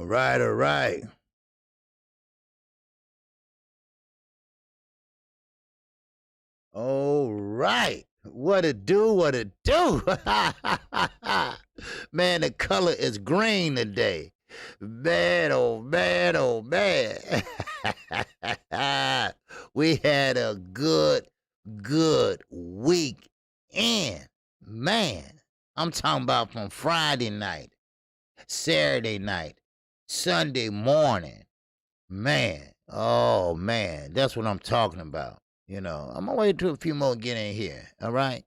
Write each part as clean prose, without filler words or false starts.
All right, all right. All right. What it do, what it do. Man, the color is green today. Man, oh man, oh man. We had a good week. And man, I'm talking about from Friday night, Saturday night, Sunday morning. Man, oh man, that's what I'm talking about. I'm gonna wait till a few more get in here. All right,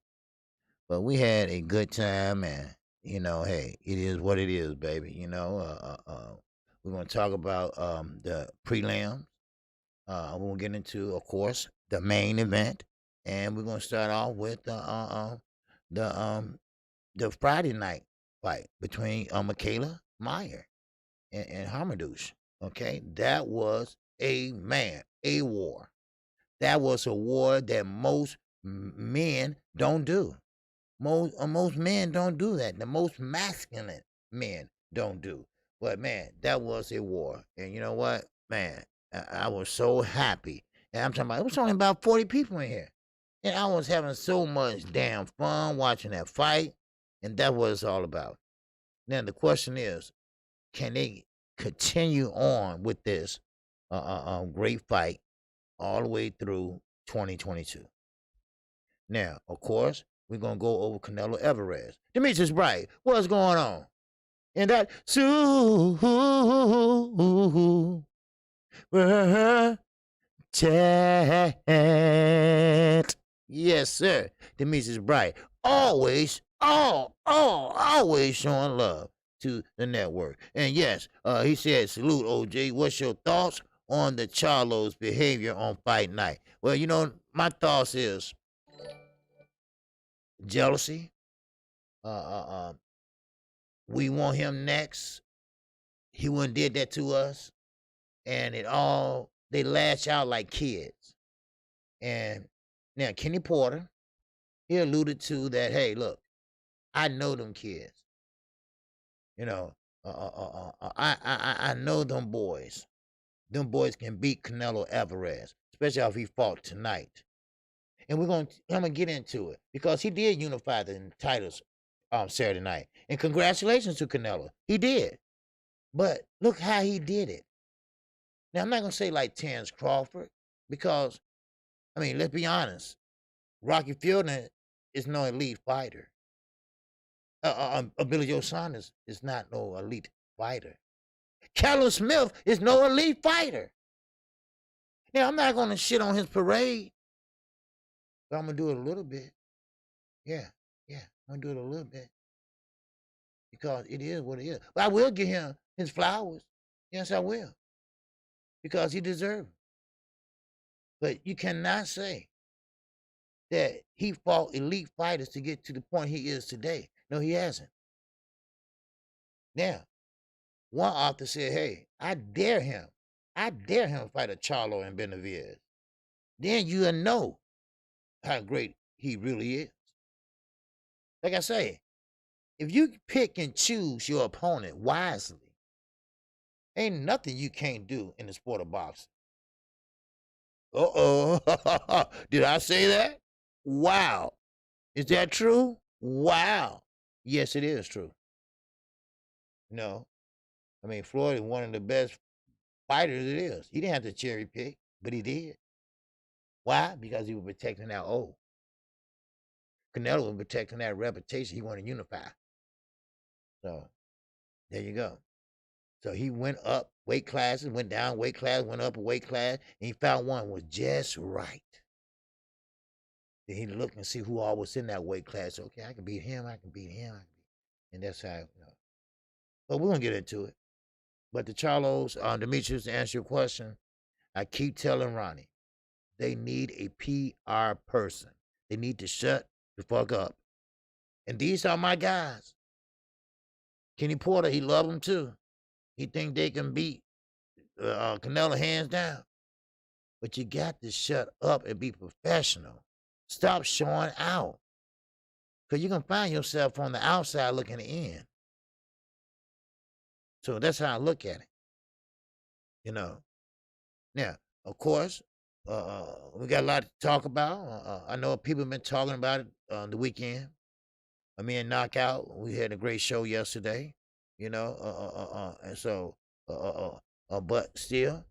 but we had a good time, and hey, it is what it is, baby. We're gonna talk about the prelims. We're gonna get into, of course, the main event, and we're gonna start off with the the Friday night fight between Michaela Meyer and Hamadouche. Okay, that was a war. That was a war that most men don't do. Most men don't do that. The most masculine men don't do. But man, that was a war. And you know what, man, I was so happy. And I'm talking about it was only about 40 people in here, and I was having so much damn fun watching that fight, and that's what it's all about. Now the question is, can they continue on with this great fight all the way through 2022? Now, of course, we're gonna go over Canelo Alvarez. Demetrius Bright, what's going on? And that chat. Yes, sir. Demetrius Bright. Always, always showing love to the network. And yes, he said, salute, OJ. What's your thoughts on the Charlo's behavior on fight night? Well, my thoughts is jealousy. We want him next. He wouldn't did that to us. And they lash out like kids. And now Kenny Porter, he alluded to that, hey, look, I know them kids. I know them boys. Them boys can beat Canelo Alvarez, especially if he fought tonight. And I'm gonna get into it because he did unify the titles Saturday night. And congratulations to Canelo. He did. But look how he did it. Now I'm not gonna say like Terrence Crawford, because let's be honest. Rocky Fielding is no elite fighter. Billy Joe Saunders is not no elite fighter. Callum Smith is no elite fighter. Now, I'm not going to shit on his parade, but I'm going to do it a little bit. Yeah, I'm going to do it a little bit because it is what it is. But I will give him his flowers. Yes, I will, because he deserves it. But you cannot say that he fought elite fighters to get to the point he is today. No, he hasn't. Now, one author said, hey, I dare him fight a Charlo and Benavidez. Then you'll know how great he really is. Like I say, if you pick and choose your opponent wisely, ain't nothing you can't do in the sport of boxing. Uh-oh. Did I say that? Wow. Is that true? Wow. Yes, it is true. No. Floyd is one of the best fighters it is. He didn't have to cherry pick, but he did. Why? Because he was protecting that O. Canelo was protecting that reputation. He wanted to unify. So, there you go. So he went up weight classes, went down weight class, went up a weight class, and he found one was just right. Then he looked and see who all was in that weight class. Okay, I can beat him, I can beat him, and that's how, But we're going to get into it. But the Charlos, Demetrius, to answer your question, I keep telling Ronnie, they need a PR person. They need to shut the fuck up. And these are my guys. Kenny Porter, he love them too. He think they can beat Canelo hands down. But you got to shut up and be professional. Stop showing out. Because you can find yourself on the outside looking in. So that's how I look at it, you know. Now, of course, we got a lot to talk about. I know people have been talking about it on the weekend. Me and Knockout, we had a great show yesterday, you know. And so, but still,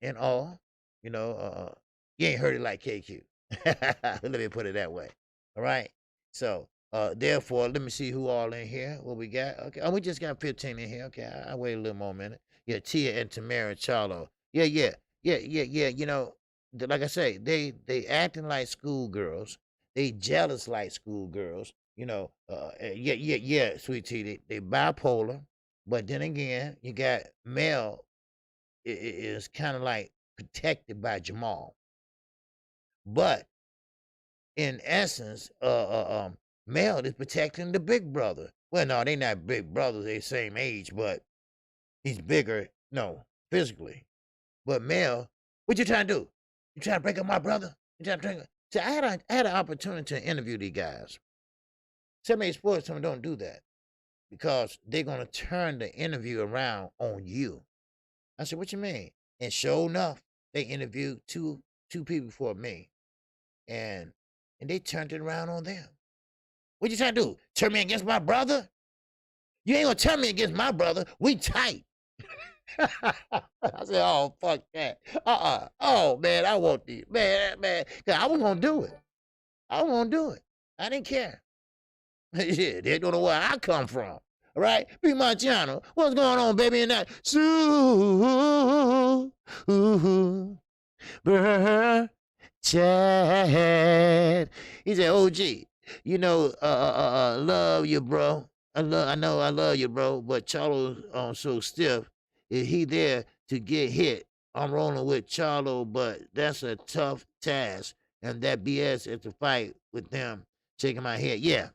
in all, you know, you ain't heard it like KQ. Let me put it that way. All right. So, therefore, let me see who all in here. What we got? Okay. Oh, we just got 15 in here. Okay. I'll wait a little more minute. Yeah, Tia and Tamara and Charlo. Yeah. You know, like I say, they acting like schoolgirls. They jealous like schoolgirls. You know, yeah, sweet tea. They bipolar, but then again, you got Mel is kind of like protected by Jamal, but in essence, Mel is protecting the big brother. Well, no, they not big brothers. They same age, but he's bigger. No, physically. But Mel, what you trying to do? You trying to break up my brother? You trying to drink? See, I had an opportunity to interview these guys. Some sports, some don't do that because they're gonna turn the interview around on you. I said, "What you mean?" And sure enough, they interviewed two people before me, and they turned it around on them. What you trying to do? Turn me against my brother? You ain't gonna turn me against my brother. We tight. I said, "Oh fuck that. Oh man, I want these. Man. I was gonna do it. I was gonna do it. I didn't care. Yeah, they don't know where I come from. All right, be Marciano. What's going on, baby? And that Chad. He said, "OG, you know, love you, bro. I know, I love you, bro. But Charlo's so stiff. Is he there to get hit? I'm rolling with Charlo, but that's a tough task. And that BS is to fight with them." Shaking my head. Yeah.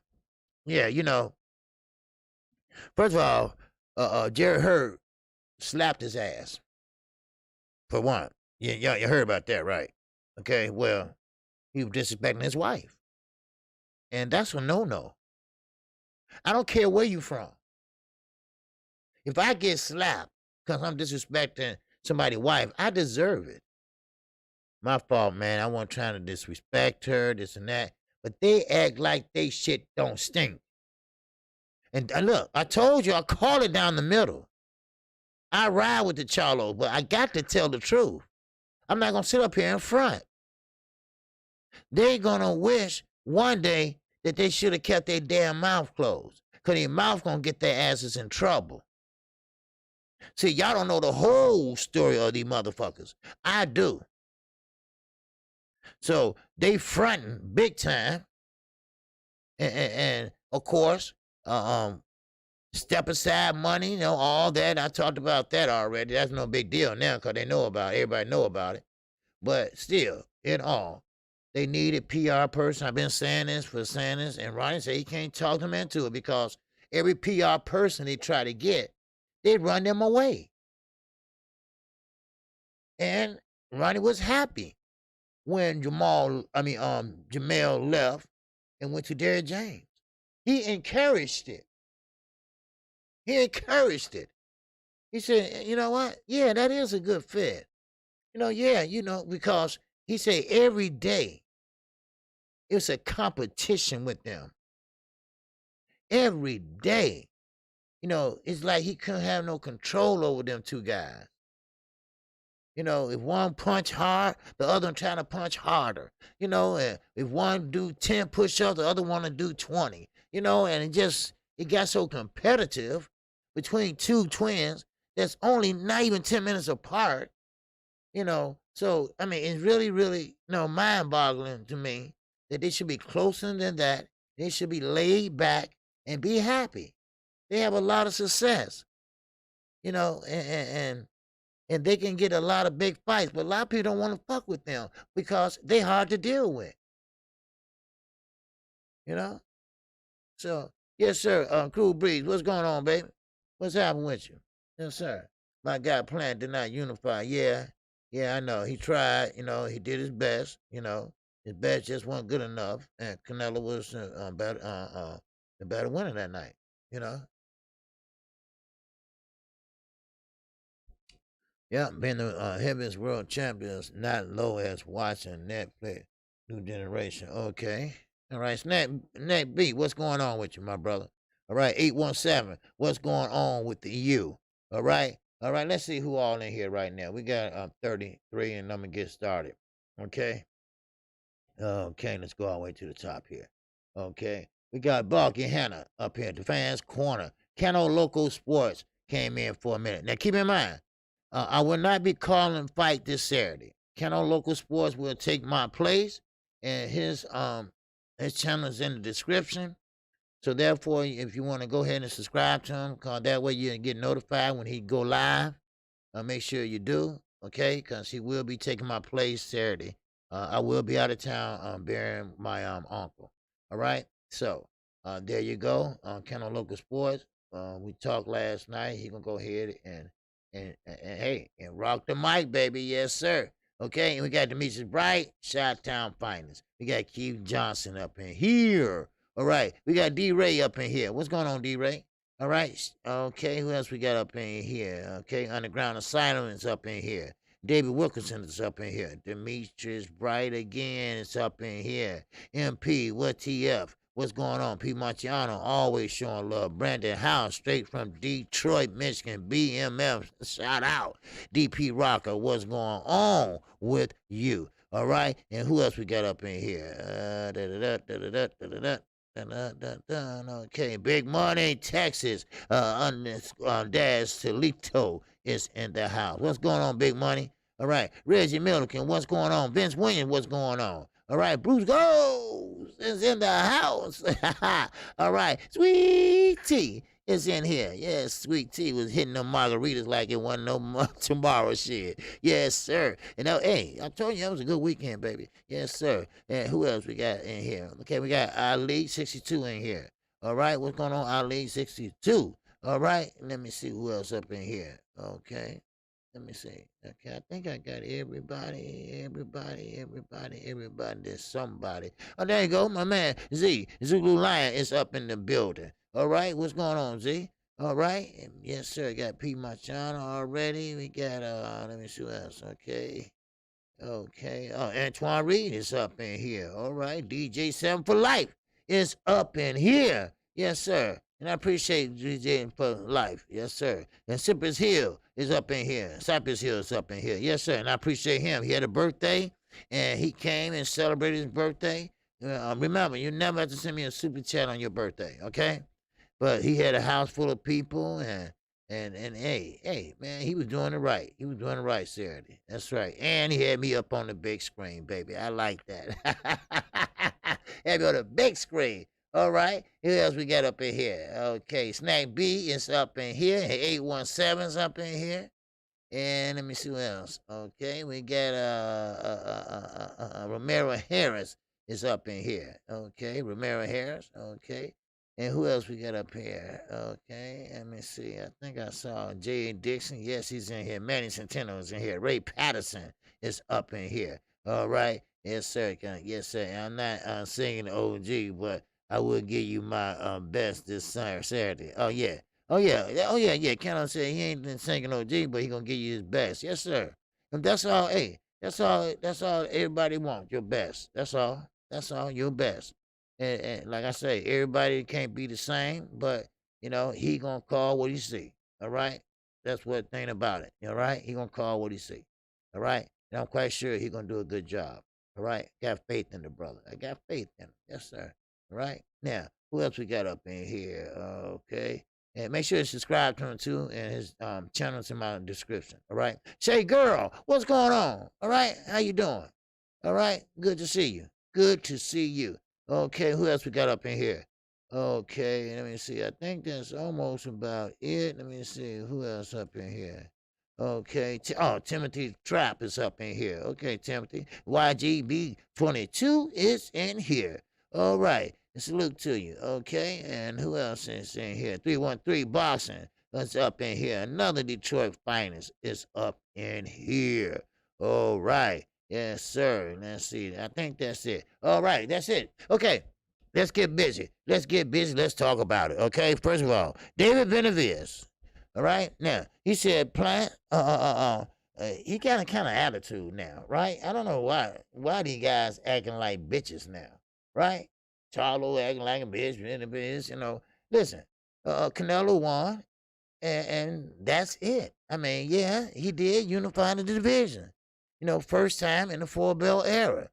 You know, first of all, Jerry Hurd slapped his ass for one. Yeah, you heard about that, right? Okay, well, he was disrespecting his wife, and that's a no-no. I don't care where you from. If I get slapped because I'm disrespecting somebody's wife, I deserve it. My fault, man. I wasn't trying to disrespect her, this and that. But they act like they shit don't stink. And look, I told you I call it down the middle. I ride with the Charlo, but I got to tell the truth. I'm not gonna sit up here in front. They're gonna wish one day that they should have kept their damn mouth closed. Cause their mouth gonna get their asses in trouble. See, y'all don't know the whole story of these motherfuckers. I do. So they fronting big time. And of course, step aside money, you know, all that. I talked about that already. That's no big deal now because they know about it. Everybody know about it. But still, in all, they need a PR person. I've been saying this, and Ronnie said he can't talk them into it because every PR person they try to get, they run them away. And Ronnie was happy when Jamel left and went to Derrick James. He encouraged it. He said, "You know what? Yeah, that is a good fit. Because he said every day it's a competition with them. Every day. It's like he couldn't have no control over them two guys. If one punch hard, the other one trying to punch harder. And if one do 10 push-ups, the other one to do 20. And it got so competitive between two twins that's only not even 10 minutes apart. So I mean, it's really, really, mind-boggling to me that they should be closer than that. They should be laid back and be happy. They have a lot of success, and they can get a lot of big fights, but a lot of people don't want to fuck with them because they hard to deal with, you know? So, yes, sir, Cool Breeze, what's going on, baby? What's happening with you? Yes, sir. My guy Plant did not unify. Yeah, I know. He tried, he did his best, His best just wasn't good enough, and Canelo was the better winner that night, you know? Yeah, been the heavyweight world champions, not low as watching Netflix. New generation. Okay. All right. Snack B, what's going on with you, my brother? All right. 817, what's going on with the you? All right. All right. Let's see who all in here right now. We got 33, and I'm going to get started. Okay. Okay. Let's go all the way to the top here. Okay. We got Bulky Hannah up here at the fans' corner. CANO Local Sports came in for a minute. Now, keep in mind, I will not be calling fight this Saturday. CANO Local Sports will take my place, and his channel is in the description. So therefore, if you want to go ahead and subscribe to him, cause that way you get notified when he go live. Make sure you do, okay? Cause he will be taking my place Saturday. I will be out of town burying my uncle. All right. So there you go. CANO Local Sports. We talked last night. He gonna go ahead and hey, and rock the mic, baby. Yes, sir. Okay, and we got Demetrius Bright, Chi-Town Finest. We got Keith Johnson up in here. All right, we got D-Ray up in here. What's going on, D-Ray? All right, okay, who else we got up in here? Okay, Underground Asylum is up in here. David Wilkinson is up in here. Demetrius Bright again is up in here. MP, what TF? What's going on? P. Marciano always showing love. Brandon House, straight from Detroit, Michigan. BMF, shout out. DP Rocker, what's going on with you? All right, and who else we got up in here? Okay, Big Money, Texas. Dash Toledo is in the house. What's going on, Big Money? All right, Reggie Milliken, what's going on? Vince Williams, what's going on? All right, Bruce Goes is in the house. All right, Sweet Tea is in here. Yes, Sweet Tea was hitting them margaritas like it wasn't no tomorrow shit. Yes, sir. And now, hey, I told you that was a good weekend, baby. Yes, sir. And who else we got in here? Okay, we got Ali 62 in here. All right, what's going on, Ali 62? All right, let me see who else up in here. Okay. Let me see. Okay, I think I got everybody. There's somebody. Oh, there you go. My man, Z. Zulu Lion is up in the building. All right, what's going on, Z? All right. Yes, sir. Got P. Machado already. We got, let me see what else. Okay. Okay. Oh, Antoine Reed is up in here. All right. DJ 7 for Life is up in here. Yes, sir. And I appreciate DJ for Life. Yes, sir. And Cypress Hill is up in here. Cypress Hill is up in here. Yes, sir. And I appreciate him. He had a birthday, and he came and celebrated his birthday. Remember, you never have to send me a super chat on your birthday, okay? But he had a house full of people, and hey, man, he was doing it right. He was doing it right Saturday. That's right. And he had me up on the big screen, baby. I like that. Had me on the big screen. All right. Who else we got up in here? Okay, Snack B is up in here. 817's up in here. And let me see what else. Okay, we got Romero Harris is up in here. Okay, Romero Harris. Okay. And who else we got up here? Okay, let me see. I think I saw J.A. Dixon. Yes, he's in here. Manny Centeno is in here. Ray Patterson is up in here. All right. Yes, sir. Yes, sir. I'm not singing OG, but I will give you my best this Saturday. Oh, yeah. Oh, yeah. Oh, yeah, yeah. Canelo said he ain't been singing OG, but he going to give you his best. Yes, sir. And that's all. Hey, that's all everybody wants. Your best. That's all. That's all. Your best. And like I say, everybody can't be the same, but you know, he gonna call what he see. All right? That's what thing about it. All right? He gonna call what he see. All right? And I'm quite sure he gonna do a good job. All right? Got faith in the brother. I got faith in him. Yes, sir. All right? Now, who else we got up in here? Okay. And make sure to subscribe to him too, and his channel's in my description. All right. Shay girl, what's going on? All right. How you doing? All right. Good to see you. Good to see you. Okay. Who else we got up in here? Okay. Let me see. I think that's almost about it. Let me see. Who else up in here? Okay. Timothy Trap is up in here. Okay, Timothy. YGB22 is in here. All right. Salute to you, okay? And who else is in here? 313 Boxing is up in here. Another Detroit Finest is up in here. All right. Yes, sir. Let's see. I think that's it. All right. That's it. Okay. Let's get busy. Let's get busy. Let's talk about it, okay? First of all, David Benavides. All right? Now, he said, he got a kind of attitude now, right? I don't know why these guys acting like bitches now, right? Charlo acting like a bitch, being a bitch, you know. Listen, Canelo won, and that's it. I mean, yeah, he did unify the division. You know, first time in the four belt era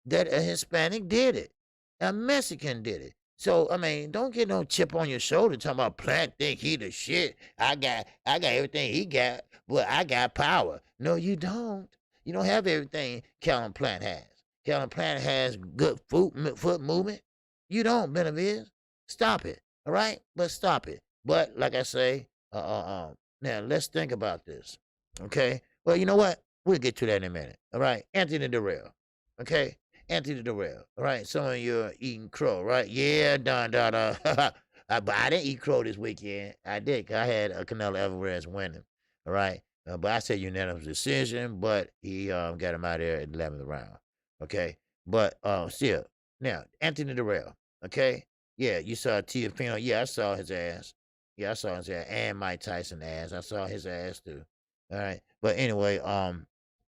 that a Hispanic did it, a Mexican did it. So I mean, don't get no chip on your shoulder talking about Plant think he the shit. I got everything he got, but I got power. No, you don't. You don't have everything Calvin Plant has. Calvin Plant has good foot movement. You don't, Benavides. Stop it. All right, but stop it. But like I say, now let's think about this. Okay. Well, you know what? We'll get to that in a minute. All right. Anthony Terrere. Okay. Anthony Terrere. All right. Some of you are eating crow, right? Yeah, done. But I didn't eat crow this weekend. I did. 'Cause I had Canelo Alvarez winning. All right. But I said unanimous decision, but he got him out there at the 11th round. Okay. But still, now, Anthony Terrere. Okay. Yeah, you saw Tiafino. Yeah, I saw his ass. Yeah, I saw his ass. And Mike Tyson ass. I saw his ass too. All right. But anyway,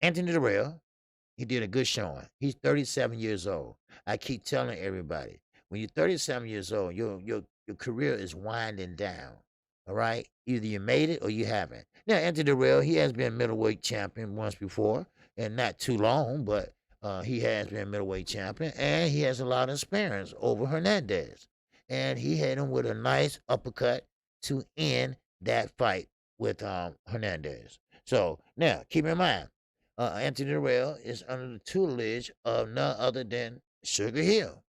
Anthony Terrell, he did a good showing. He's 37 years old. I keep telling everybody, when you're 37 years old, your career is winding down. All right. Either you made it or you haven't. Now, Anthony Terrell, he has been middleweight champion once before, and not too long, but he has been middleweight champion, and he has a lot of experience over Hernandez. And he hit him with a nice uppercut to end that fight with Hernandez. So now, keep in mind, Anthony Terrell is under the tutelage of none other than Sugar Hill.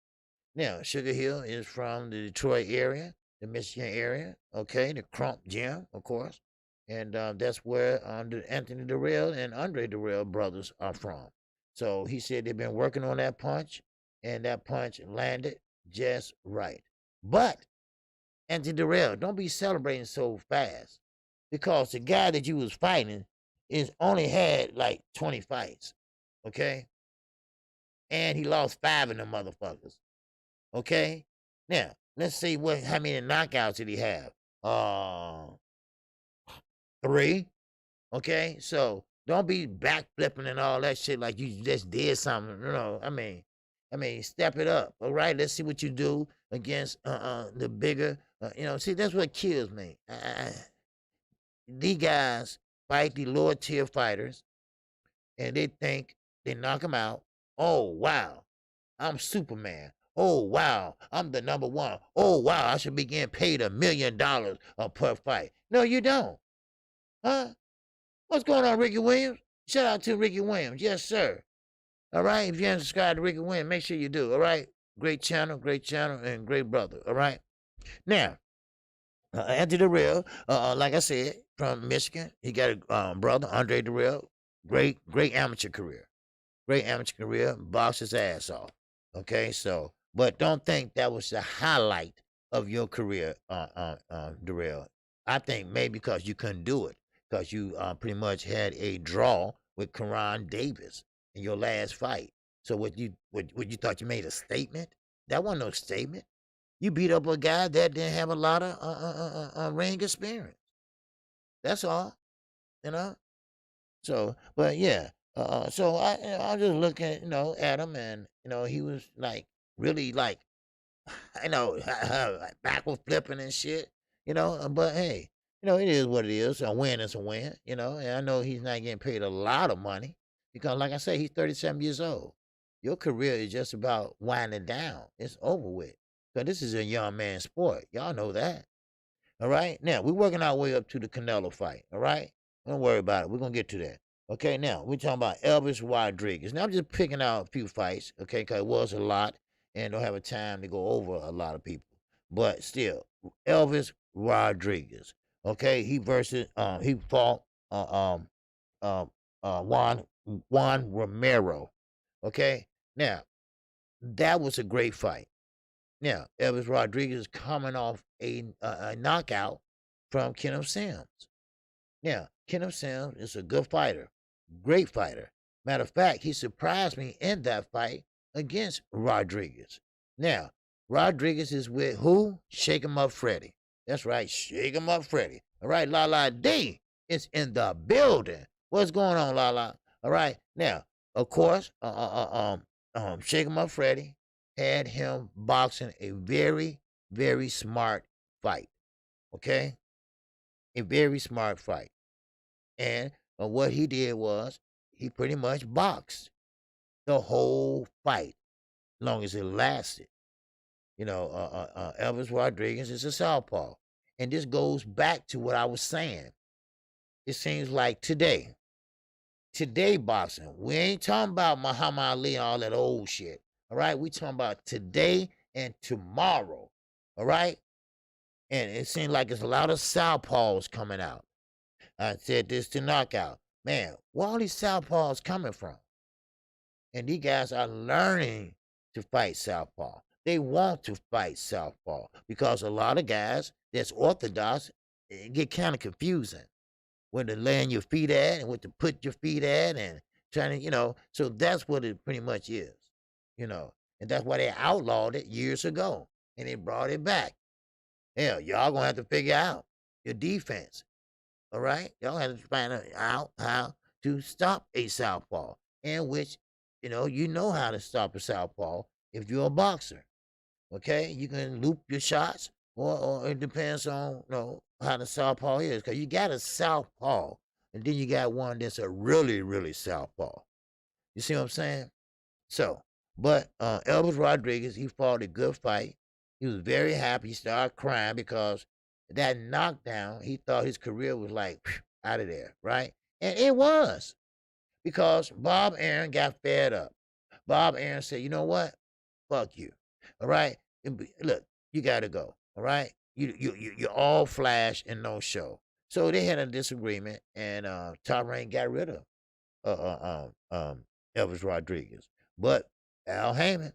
Now, Sugar Hill is from the Detroit area, the Michigan area, okay, the Crump Gym, of course. And that's where the Anthony Terrell and Andre Terrell brothers are from. So he said they've been working on that punch, and that punch landed just right. But Anthony Terrell, don't be celebrating so fast, because the guy that you was fighting is only had like 20 fights, okay? And he lost 5 of them motherfuckers, okay? Now, let's see how many knockouts did he have? 3, okay? So don't be backflipping and all that shit like you just did something, you know. I mean, step it up, all right? Let's see what you do against the bigger, you know. See, that's what kills me. These guys fight the lower tier fighters, and they think they knock them out. Oh, wow, I'm Superman. Oh, wow, I'm the number one. Oh, wow, I should be getting paid $1 million per fight. No, you don't. Huh? What's going on, Ricky Williams? Shout out to Ricky Williams. Yes, sir. All right, if you haven't subscribed to Ricky Williams, make sure you do. All right, great channel, and great brother. All right. Now, Anthony Terrell, like I said, from Michigan. He got a brother, Andre Terrell. Great amateur career. Great amateur career. Boxed his ass off. Okay, so, but don't think that was the highlight of your career, Terrell. I think maybe because you couldn't do it, because you pretty much had a draw with Karan Davis in your last fight. So what you thought you made a statement? That wasn't no statement. You beat up a guy that didn't have a lot of ring experience. That's all, you know. So, but yeah. So I was just looking, you know, at him, and you know, he was like really like, you know, backward flipping and shit, you know. But hey, you know, it is what it is. A win is a win, you know. And I know he's not getting paid a lot of money because, like I say, he's 37 years old. Your career is just about winding down. It's over with. Because this is a young man's sport. Y'all know that. All right? Now, we're working our way up to the Canelo fight. All right? Don't worry about it. We're going to get to that. Okay, now, we're talking about Elvis Rodriguez. Now, I'm just picking out a few fights, okay, because it was a lot, and don't have a time to go over a lot of people. But still, Elvis Rodriguez, okay, he fought Juan Romero, okay? Now, that was a great fight. Now, Elvis Rodriguez is coming off a knockout from Kenneth Sims. Now, Kenneth Sims is a good fighter, great fighter. Matter of fact, he surprised me in that fight against Rodriguez. Now, Rodriguez is with who? Shake 'em up Freddy. That's right, Shake 'em up Freddy. All right, La La D is in the building. What's going on, Lala? All right. Now, of course, Shake 'em Up Freddy had him boxing a very, very smart fight. Okay? A very smart fight. And what he did was he pretty much boxed the whole fight, long as it lasted. Elvis Rodriguez is a southpaw. And this goes back to what I was saying. It seems like today boxing, we ain't talking about Muhammad Ali and all that old shit. All right, we talking about today and tomorrow. All right, and it seems like it's a lot of southpaws coming out. I said this to Knockout. Man, where all these southpaws coming from? And these guys are learning to fight southpaw. They want to fight southpaw because a lot of guys that's orthodox, it get kind of confusing where to land your feet at and what to put your feet at and trying to. So that's what it pretty much is, and that's why they outlawed it years ago and they brought it back. Hell, y'all gonna have to figure out your defense. All right, y'all have to find out how to stop a southpaw, in which you know how to stop a southpaw if you're a boxer. Okay, you can loop your shots, or it depends on how the southpaw is, because you got a southpaw, and then you got one that's a really, really southpaw. You see what I'm saying? So, but Elvis Rodriguez, he fought a good fight. He was very happy. He started crying because that knockdown, he thought his career was like out of there, right? And it was, because Bob Arum got fed up. Bob Arum said, "You know what? Fuck you. All right? Look, you got to go. All right? You're all flash and no show." So they had a disagreement, and Top Rank got rid of Elvis Rodriguez. But Al Heyman,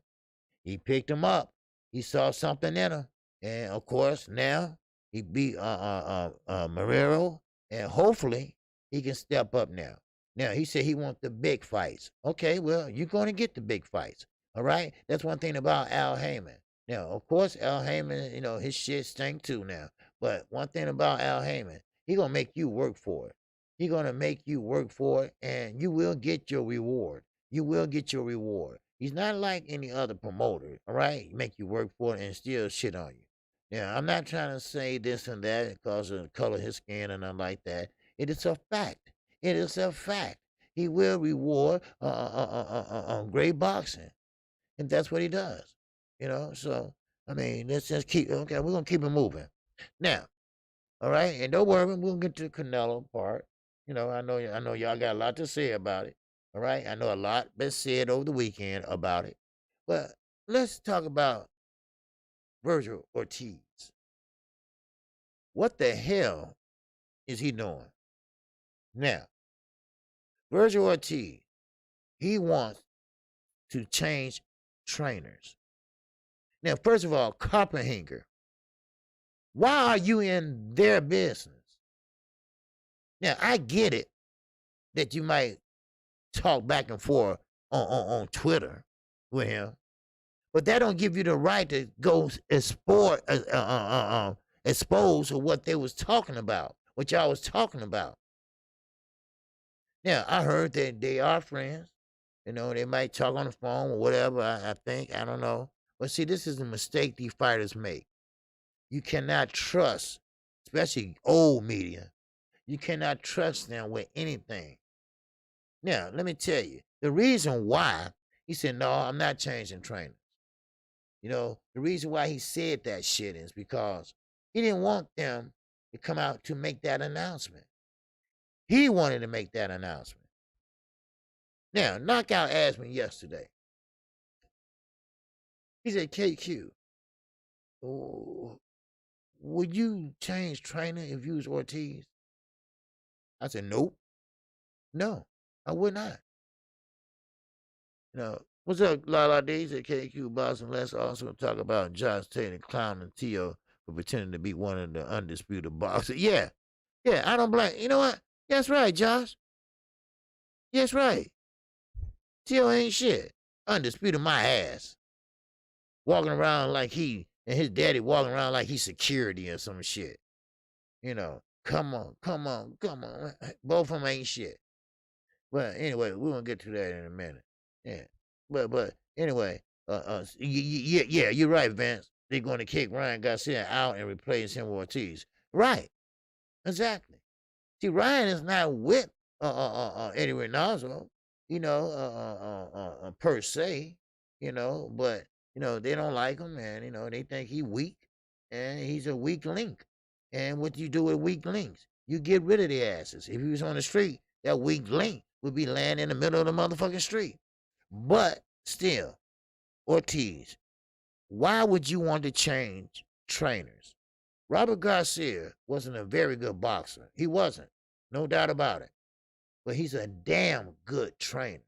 he picked him up. He saw something in him. And, of course, now he beat Marrero, and hopefully he can step up now. Now, he said he wants the big fights. Okay, well, you're going to get the big fights. All right? That's one thing about Al Heyman. Now, of course, Al Heyman, his shit stink too now. But one thing about Al Heyman, he going to make you work for it. He going to make you work for it, and you will get your reward. You will get your reward. He's not like any other promoter, all right? Make you work for it and still shit on you. Now, I'm not trying to say this and that because of the color of his skin and nothing like that. It is a fact. It is a fact. He will reward great boxing, and that's what he does. So I mean, let's just keep. Okay, we're gonna keep it moving. Now, all right, and don't worry, we're gonna get to the Canelo part. I know y'all got a lot to say about it. All right, I know a lot been said over the weekend about it, but let's talk about Virgil Ortiz. What the hell is he doing? Now, Virgil Ortiz, he wants to change trainers. Now, first of all, Copperhinger, why are you in their business? Now, I get it that you might talk back and forth on Twitter with him, but that don't give you the right to go expose what they was talking about, what y'all was talking about. Now, I heard that they are friends. They might talk on the phone or whatever, I think. I don't know. But see, this is a mistake these fighters make. You cannot trust, especially old media. You cannot trust them with anything. Now, let me tell you, the reason why he said, "No, I'm not changing trainers." The reason why he said that shit is because he didn't want them to come out to make that announcement. He wanted to make that announcement. Now, Knockout asked me yesterday. He said, "KQ, would you change trainer if you was Ortiz?" I said, "Nope. No, I would not." What's up, Lala D? He said, "KQ Boston, let's also talk about Josh Taylor clowning Tio for pretending to be one of the undisputed boxers." Yeah, I don't blame. You know what? That's right, Josh. That's right. Tio ain't shit. Undisputed my ass. Walking around like he and his daddy walking around like he's security or some shit. Come on. Both of them ain't shit. Well, anyway, we're gonna get to that in a minute. Yeah, but anyway, yeah, you're right, Vince. They're going to kick Ryan Garcia out and replace him with Ortiz. Right, exactly. See, Ryan is not with Eddie Reynoso, per se, but they don't like him, and they think he weak, and he's a weak link. And what do you do with weak links? You get rid of the asses. If he was on the street, that weak link would be laying in the middle of the motherfucking street. But still, Ortiz, why would you want to change trainers? Robert Garcia wasn't a very good boxer. He wasn't. No doubt about it. But he's a damn good trainer.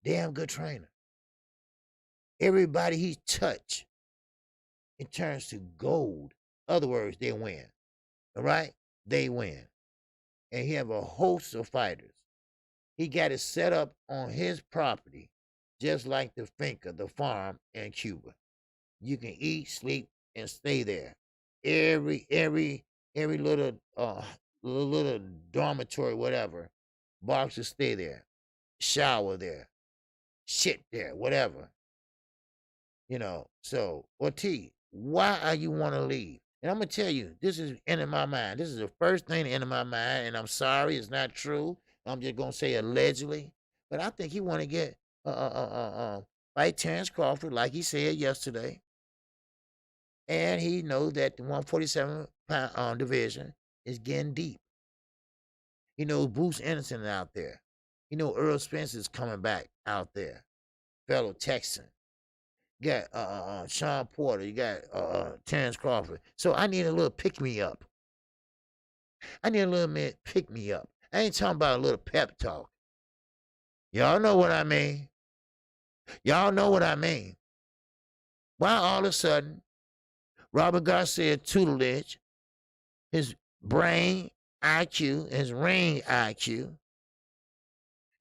Damn good trainer. Everybody he touched, it turns to gold. Other words, they win. All right? They win. And he have a host of fighters. He got it set up on his property, just like the finca, the farm in Cuba. You can eat, sleep, and stay there. Every little little dormitory, whatever, boxers stay there, shower there, shit there, whatever. So Ortiz, why are you want to leave? And I'm gonna tell you, this is in my mind. This is the first thing in my mind, and I'm sorry, it's not true. I'm just gonna say allegedly, but I think he want to get fight Terrence Crawford, like he said yesterday, and he knows that the 147-pound division is getting deep. He knows Bruce Anderson out there. He knows Earl Spencer's coming back out there, fellow Texan. You got Sean Porter. You got Terrence Crawford. So I need a little pick-me-up. I need a little bit pick-me-up. I ain't talking about a little pep talk. Y'all know what I mean. Y'all know what I mean. Why all of a sudden, Robert Garcia tutelage, his brain IQ, his ring IQ,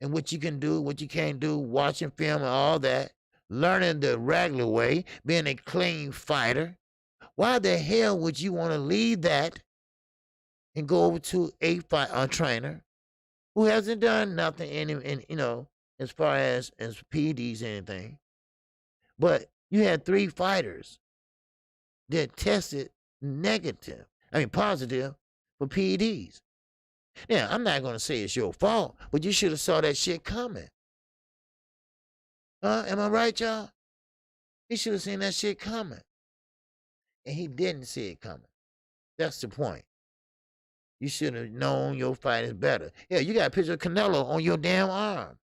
and what you can do, what you can't do, watching film and all that, learning the regular way, being a clean fighter. Why the hell would you want to leave that and go over to a trainer who hasn't done nothing as far as PEDs or anything? But you had 3 fighters that tested positive for PEDs. Now, I'm not going to say it's your fault, but you should have saw that shit coming. Am I right, y'all? He should have seen that shit coming. And he didn't see it coming. That's the point. You should have known your fight is better. Yeah, you got a picture of Canelo on your damn arm.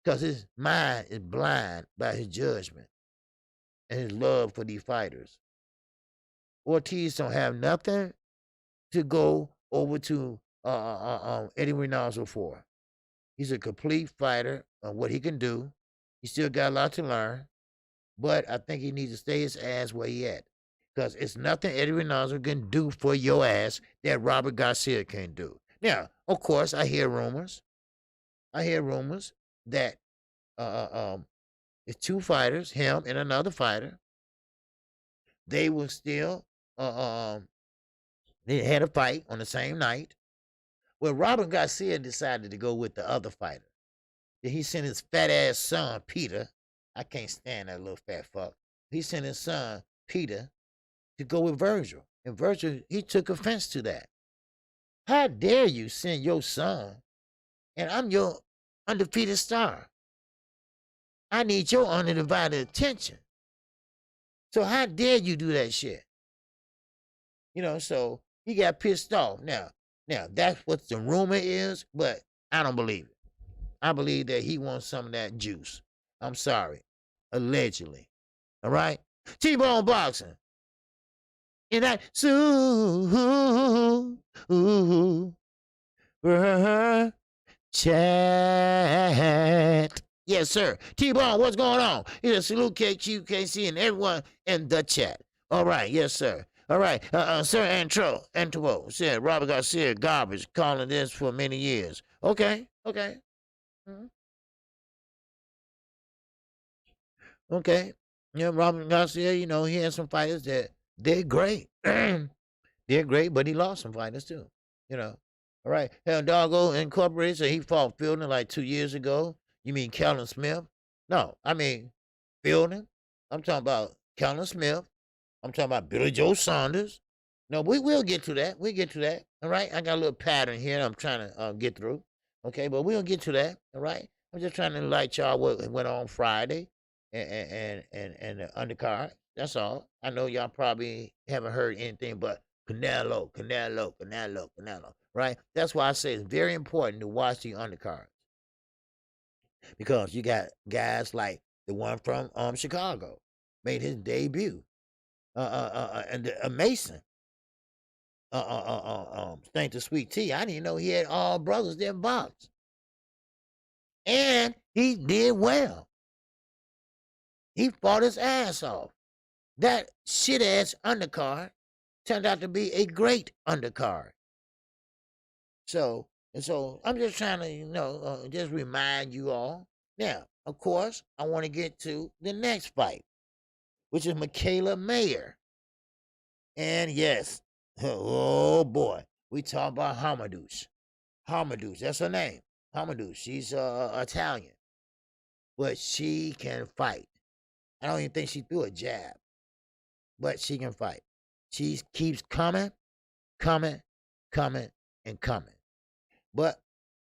Because his mind is blind by his judgment and his love for these fighters. Ortiz don't have nothing to go over to Eddie Reynoso for. He's a complete fighter on what he can do. He still got a lot to learn. But I think he needs to stay his ass where he at. Because it's nothing Eddie Reynoso can do for your ass that Robert Garcia can't do. Now, of course, I hear rumors. That it's 2 fighters, him and another fighter. They will still they had a fight on the same night. Well, Robert Garcia decided to go with the other fighter. Then he sent his fat ass son, Peter. I can't stand that little fat fuck. He sent his son, Peter, to go with Virgil. And Virgil, he took offense to that. How dare you send your son, and I'm your undefeated star. I need your undivided attention. So how dare you do that shit? So he got pissed off. Now that's what the rumor is, but I don't believe it. I believe that he wants some of that juice. I'm sorry. Allegedly. All right? T-Bone Boxing. And that chat. Yes, sir. T-Bone, what's going on? It's salute KQKC and everyone in the chat. All right, yes, sir. All right, Sir Antwo said Robert Garcia garbage, calling this for many years. Okay. Mm-hmm. Okay. Yeah, Robert Garcia, he has some fighters that they're great. They're great, but he lost some fighters too. All right. Hell, Doggo Incorporated, so he fought Fielding like 2 years ago. You mean Callum Smith? No, I mean Fielding. I'm talking about Callum Smith. I'm talking about Billy Joe Saunders. No, we will get to that. We'll get to that. All right. I got a little pattern here I'm trying to get through. Okay, but we'll get to that. All right. I'm just trying to enlighten y'all what went on Friday and the undercard. That's all. I know y'all probably haven't heard anything but Canelo, Canelo, Canelo, Canelo. Right? That's why I say it's very important to watch the undercards because you got guys like the one from Chicago made his debut, and Mason, thanks to Sweet Tea. I didn't know he had all brothers that box, and he did well. He fought his ass off. That shit ass undercard turned out to be a great undercard. So I'm just trying to just remind you all. Now, of course, I want to get to the next fight, which is Michaela Mayer. And yes, oh boy, we talk about Hamadouche. Hamadouche, that's her name. Hamadouche. She's Italian, but she can fight. I don't even think she threw a jab, but she can fight. She keeps coming, coming, coming, and coming. But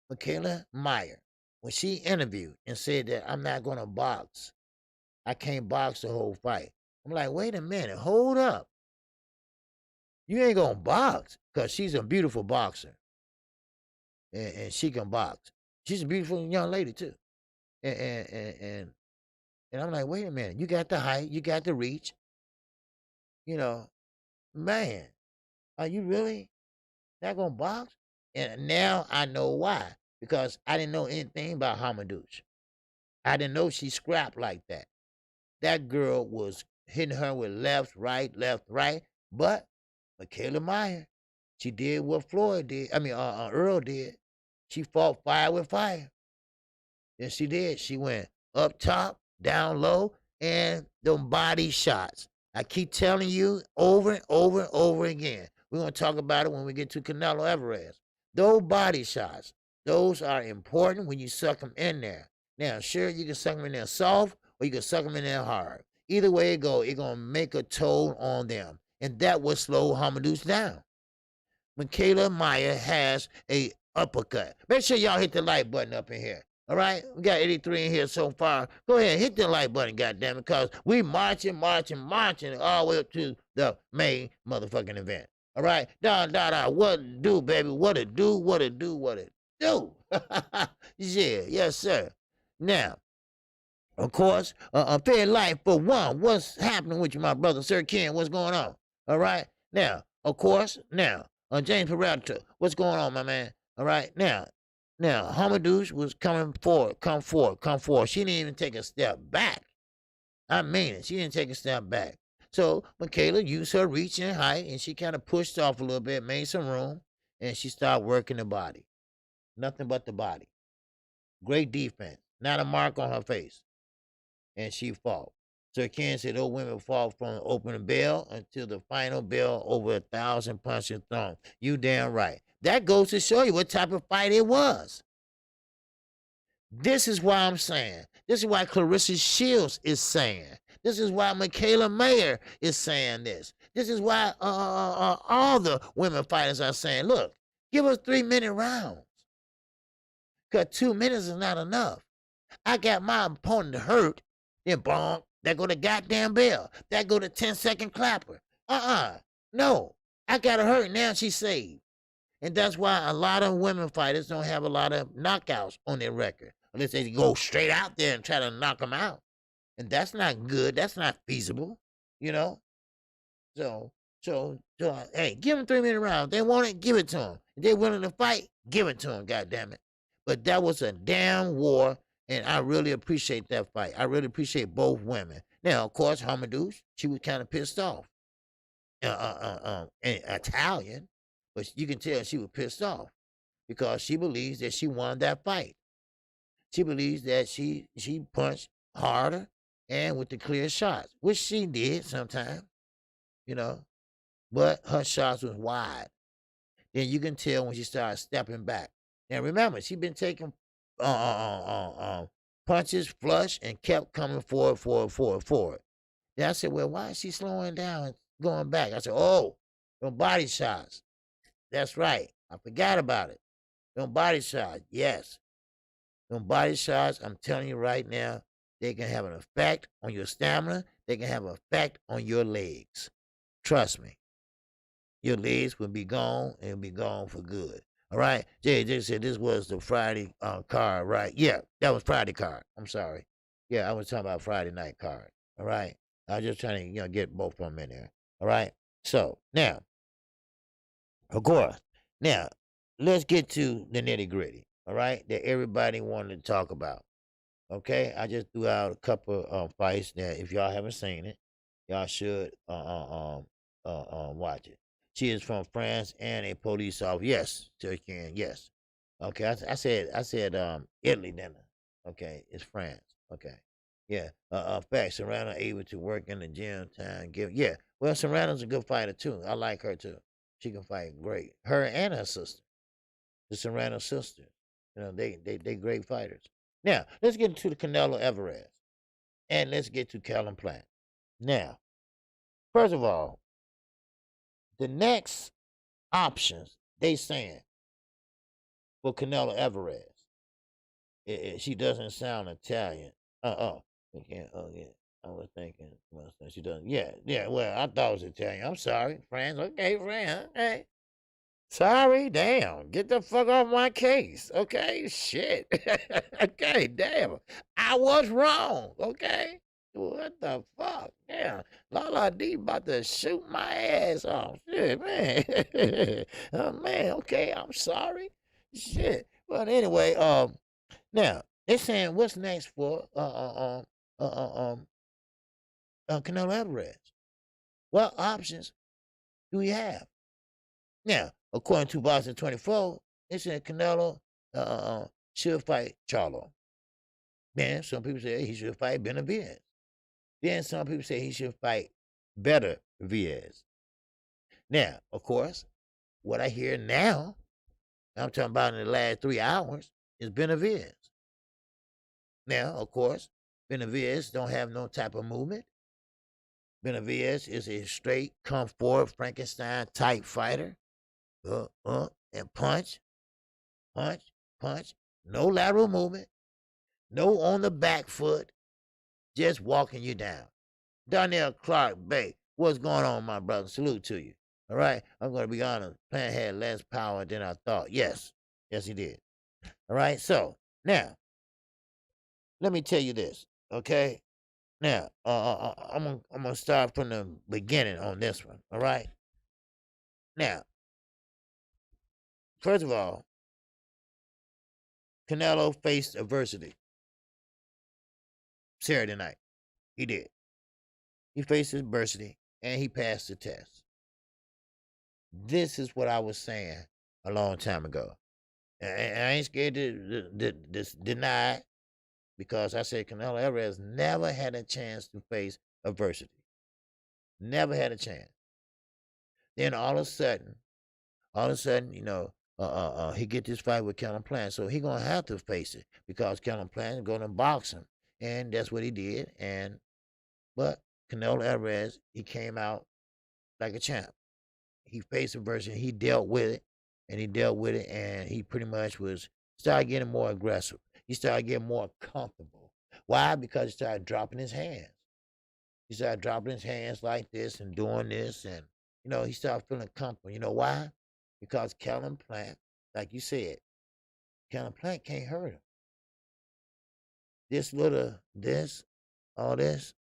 Michaela Mayer, when she interviewed and said that I'm not going to box, I can't box the whole fight. I'm like, wait a minute, hold up. You ain't going to box because she's a beautiful boxer. And she can box. She's a beautiful young lady, too. And I'm like, wait a minute. You got the height. You got the reach. Man, are you really not going to box? And now I know why. Because I didn't know anything about Hamadouche. I didn't know she scrapped like that. That girl was hitting her with left, right. But Michaela Mayer, she did what Floyd did. Earl did. She fought fire with fire. Yes, she did. She went up top, down low, and them body shots. I keep telling you over and over and over again. We're going to talk about it when we get to Canelo Alvarez. Those body shots, those are important when you suck them in there. Now, sure, you can suck them in there soft or you can suck them in there hard. Either way it go, it's going to make a toll on them. And that will slow Hamadouche down. Michaela Mayer has a uppercut. Make sure y'all hit the like button up in here. All right? We got 83 in here so far. Go ahead, hit the like button, goddammit, because we marching all the way up to the main motherfucking event. All right? What it do, baby? What it do? Yeah, yes, sir. Now, of course, fair life for one. What's happening with you, my brother, Sir Ken? What's going on? All right? Now, of course, James Peralta, what's going on, my man? All right? Now, Hamadouche was come forward. She didn't even take a step back. I mean it. She didn't take a step back. So Michaela used her reach and height, and she kind of pushed off a little bit, made some room, and she started working the body. Nothing but the body. Great defense. Not a mark on her face. And she fought. Sir Ken said those women fought from the opening bell until the final bell, over 1,000 punches thrown. You damn right. That goes to show you what type of fight it was. This is why I'm saying. This is why Clarissa Shields is saying. This is why Michaela Mayer is saying this. This is why all the women fighters are saying, look, give us 3-minute rounds. Because 2 minutes is not enough. I got my opponent hurt, then bonk, that go the goddamn bell. That go the 10-second clapper. No. I got her hurt, now she's saved. And that's why a lot of women fighters don't have a lot of knockouts on their record. Unless they go straight out there and try to knock them out. And that's not good. That's not feasible. So, hey, give them 3-minute rounds. They want it, give it to them. If they're willing to fight, give it to them, goddammit. But that was a damn war, and I really appreciate that fight. I really appreciate both women. Now, of course, Hamadouche, she was kind of pissed off. Italian, but you can tell she was pissed off because she believes that she won that fight. She believes that she punched harder and with the clear shots, which she did sometimes, but her shots was wide. then you can tell when she starts stepping back. Now remember, she been taking uh, uh, punches, flush, and kept coming forward. Then I said, well, why is she slowing down and going back? I said, oh, them body shots. That's right. I forgot about it. Them body shots. Yes. Them body shots, I'm telling you right now, they can have an effect on your stamina. They can have an effect on your legs. Trust me. Your legs will be gone and it'll be gone for good. All right. Jay said this was the Friday card, right? Yeah, that was Friday card. I'm sorry. Yeah, I was talking about Friday night card. All right. I was just trying to, get both of them in there. All right. So now, of course, now let's get to the nitty gritty. All right, that everybody wanted to talk about. Okay, I just threw out a couple of fights that if y'all haven't seen it, y'all should watch it. She is from France and a police officer. Yes, Turkey. Yes. Okay, I said Italy, didn't I? Okay, it's France. Okay, yeah. Fact, Serrano able to work in the gym time. Yeah. Well, Serrano's a good fighter too. I like her too. She can fight great. Her and her sister, the Serrano sisters. They great fighters. Now, let's get into the Canelo Alvarez. And let's get to Callum Plant. Now, first of all, the next options they saying for Canelo Alvarez. She doesn't sound Italian. Okay, oh yeah. I was thinking she doesn't. Yeah. Well, I thought it was Italian. I'm sorry, France. Okay, France. Okay. Sorry, damn. Get the fuck off my case. Okay, shit. Okay, damn. I was wrong. Okay. What the fuck? Damn. Lala D about to shoot my ass off. Shit, man. Oh man, okay, I'm sorry. Shit. But anyway, now they're saying what's next for Canelo Alvarez. What options do we have? Now, according to Boston 24, it said Canelo should fight Charlo. Then some people say he should fight Benavidez. Then some people say he should fight Better Viez. Now, of course, what I hear now, I'm talking about in the last 3 hours, is Benavidez. Now, of course, Benavidez don't have no type of movement. Benavidez is a straight, come forward, Frankenstein type fighter. And punch, punch. No lateral movement. No on the back foot. Just walking you down. Donnell Clark Bay, what's going on, my brother? Salute to you. All right, I'm going to be honest. Plant had less power than I thought. Yes, he did. All right, so now let me tell you this. Okay, now I'm gonna start from the beginning on this one. All right. Now, first of all, Canelo faced adversity Saturday night. He did. He faced adversity and he passed the test. This is what I was saying a long time ago. And I ain't scared to deny it because I said Canelo Alvarez never had a chance to face adversity. Never had a chance. Then all of a sudden, he get this fight with Callum Plant, so he gonna have to face it because Callum Plant is gonna box him, and that's what he did. But Canelo Alvarez, he came out like a champ. He faced adversity, he dealt with it, and he pretty much started getting more aggressive. He started getting more comfortable. Why? Because he started dropping his hands. He started dropping his hands like this and doing this, and he started feeling comfortable. You know why? Because Callum Plant, like you said, Callum Plant can't hurt him. All this,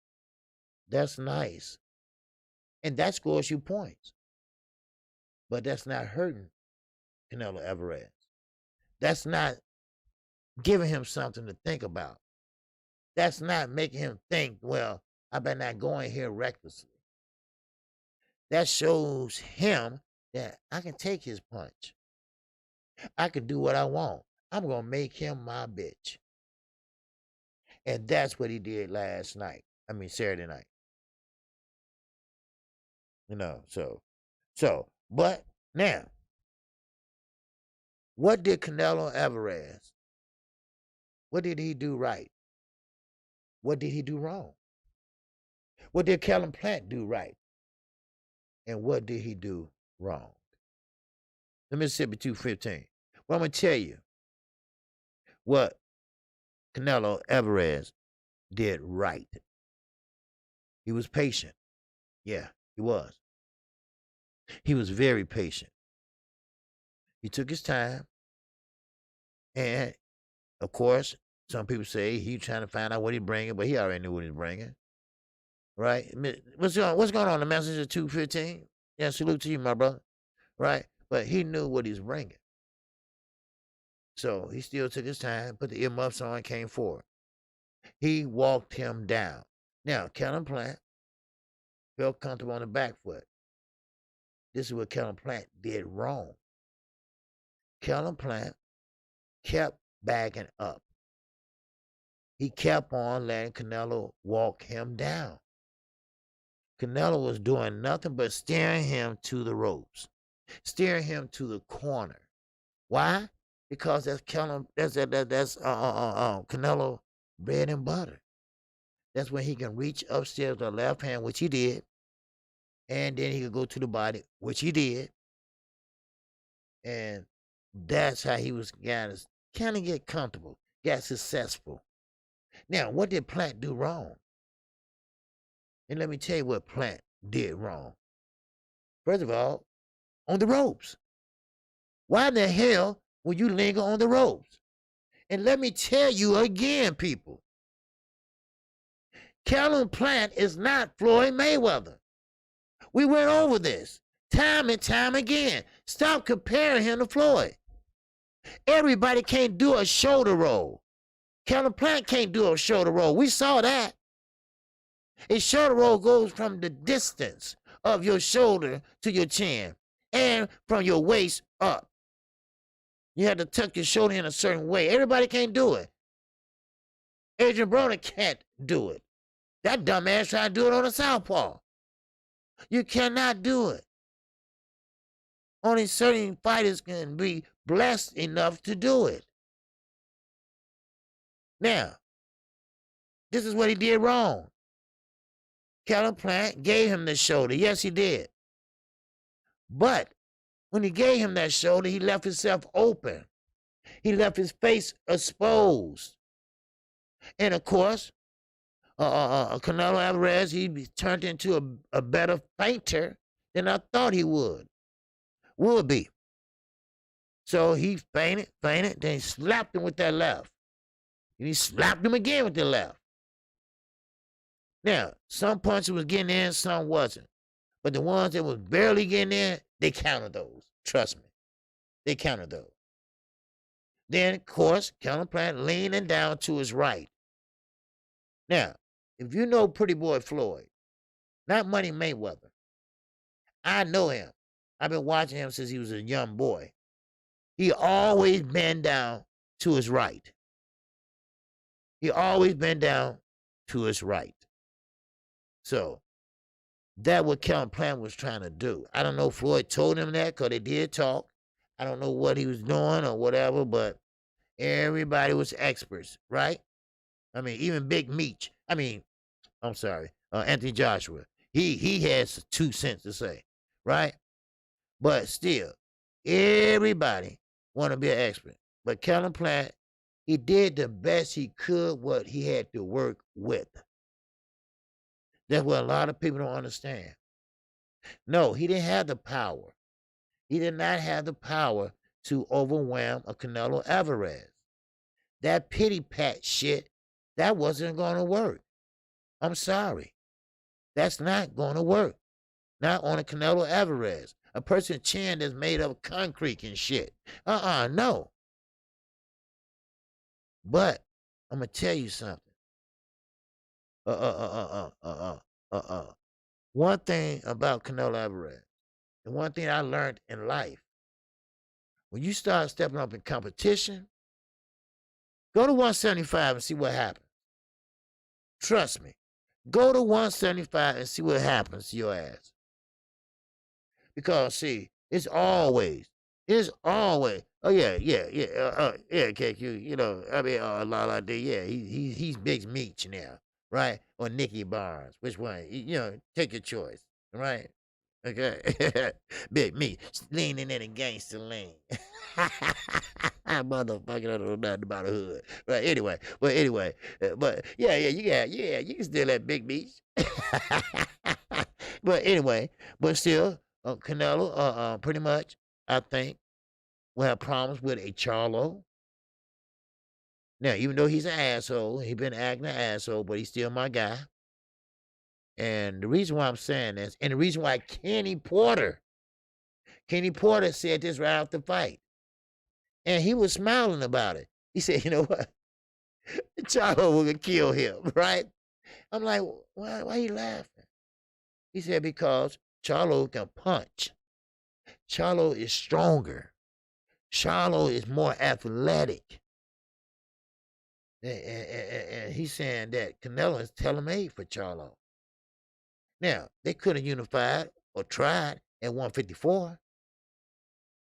that's nice. And that scores you points. But that's not hurting Canelo Alvarez. That's not giving him something to think about. That's not making him think, well, I better not go in here recklessly. That shows him that I can take his punch. I can do what I want. I'm going to make him my bitch. And that's what he did Saturday night. But now, What did Canelo Alvarez, what did he do right? What did he do wrong? What did Callum Plant do right? And what did he do wrong? The Mississippi 215. Well, I'm going to tell you what Canelo Alvarez did right. He was patient. Yeah, he was. He was very patient. He took his time. And, of course, some people say he trying to find out what he's bringing, but he already knew what he's bringing. Right? What's going on, the Messenger 215? Yeah, salute to you, my brother. Right? But he knew what he's bringing. So he still took his time, put the earmuffs on, and came forward. He walked him down. Now, Callum Plant felt comfortable on the back foot. This is what Callum Plant did wrong. Callum Plant kept backing up. He kept on letting Canelo walk him down. Canelo was doing nothing but steering him to the ropes, steering him to the corner. Why? Because that's Canelo bread and butter. That's when he can reach upstairs with the left hand, which he did, and then he could go to the body, which he did, and that's how he was kind of get comfortable, got successful. Now, what did Plant do wrong? And let me tell you what Plant did wrong. First of all, on the ropes. Why in the hell would you linger on the ropes? And let me tell you again, people, Callum Plant is not Floyd Mayweather. We went over this time and time again. Stop comparing him to Floyd. Everybody can't do a shoulder roll. Callum Plant can't do a shoulder roll. We saw that. A shoulder roll goes from the distance of your shoulder to your chin and from your waist up. You have to tuck your shoulder in a certain way. Everybody can't do it. Adrian Broner can't do it. That dumbass tried to do it on a southpaw. You cannot do it. Only certain fighters can be blessed enough to do it. Now, this is what he did wrong. Callum Plant gave him the shoulder. Yes, he did. But when he gave him that shoulder, he left himself open. He left his face exposed. And of course, Canelo Alvarez, he turned into a better fighter than I thought he would be. So he feinted, then he slapped him with that left. And he slapped him again with the left. Now, some punches was getting in, some wasn't. But the ones that was barely getting in, they counted those. Trust me. They counted those. Then, of course, Callum Plant leaning down to his right. Now, if you know Pretty Boy Floyd, not Money Mayweather, I know him. I've been watching him since he was a young boy. He always bent down to his right. He always bent down to his right. So, that's what Callum Plant was trying to do. I don't know if Floyd told him that because they did talk. I don't know what he was doing or whatever, but everybody was experts, right? I mean, even Big Meech. Anthony Joshua. He has 2 cents to say, right? But still, everybody want to be an expert. But Callum Plant, he did the best he could what he had to work with. That's what a lot of people don't understand. No, he didn't have the power. He did not have the power to overwhelm a Canelo Alvarez. That pity pat shit, that wasn't going to work. I'm sorry. That's not going to work. Not on a Canelo Alvarez. A person's chin that's made of concrete and shit. No. But I'm going to tell you something. One thing about Canelo Alvarez, and one thing I learned in life, when you start stepping up in competition, go to 175 and see what happens. Trust me. Go to 175 and see what happens to your ass. Because, see, it's always It's always, oh yeah, KQ. I mean, La D, yeah, he's Big Meech now, right? Or Nicky Barnes, which one? Take your choice, right? Okay, Big Meech leaning in a gangster lean. Motherfucker, I don't know nothing about a hood, right? Anyway, but you can still have Big Meech. But anyway, but still, Canelo, pretty much, I think, will have problems with a Charlo. Now, even though he's an asshole, he been acting an asshole, but he's still my guy. And the reason why I'm saying this, and the reason why Kenny Porter said this right after the fight, and he was smiling about it. He said, you know what? Charlo will kill him, right? I'm like, why are you laughing? He said, because Charlo can punch. Charlo is stronger. Charlo is more athletic. And he's saying that Canelo is tailor-made for Charlo. Now, they could have unified or tried at 154.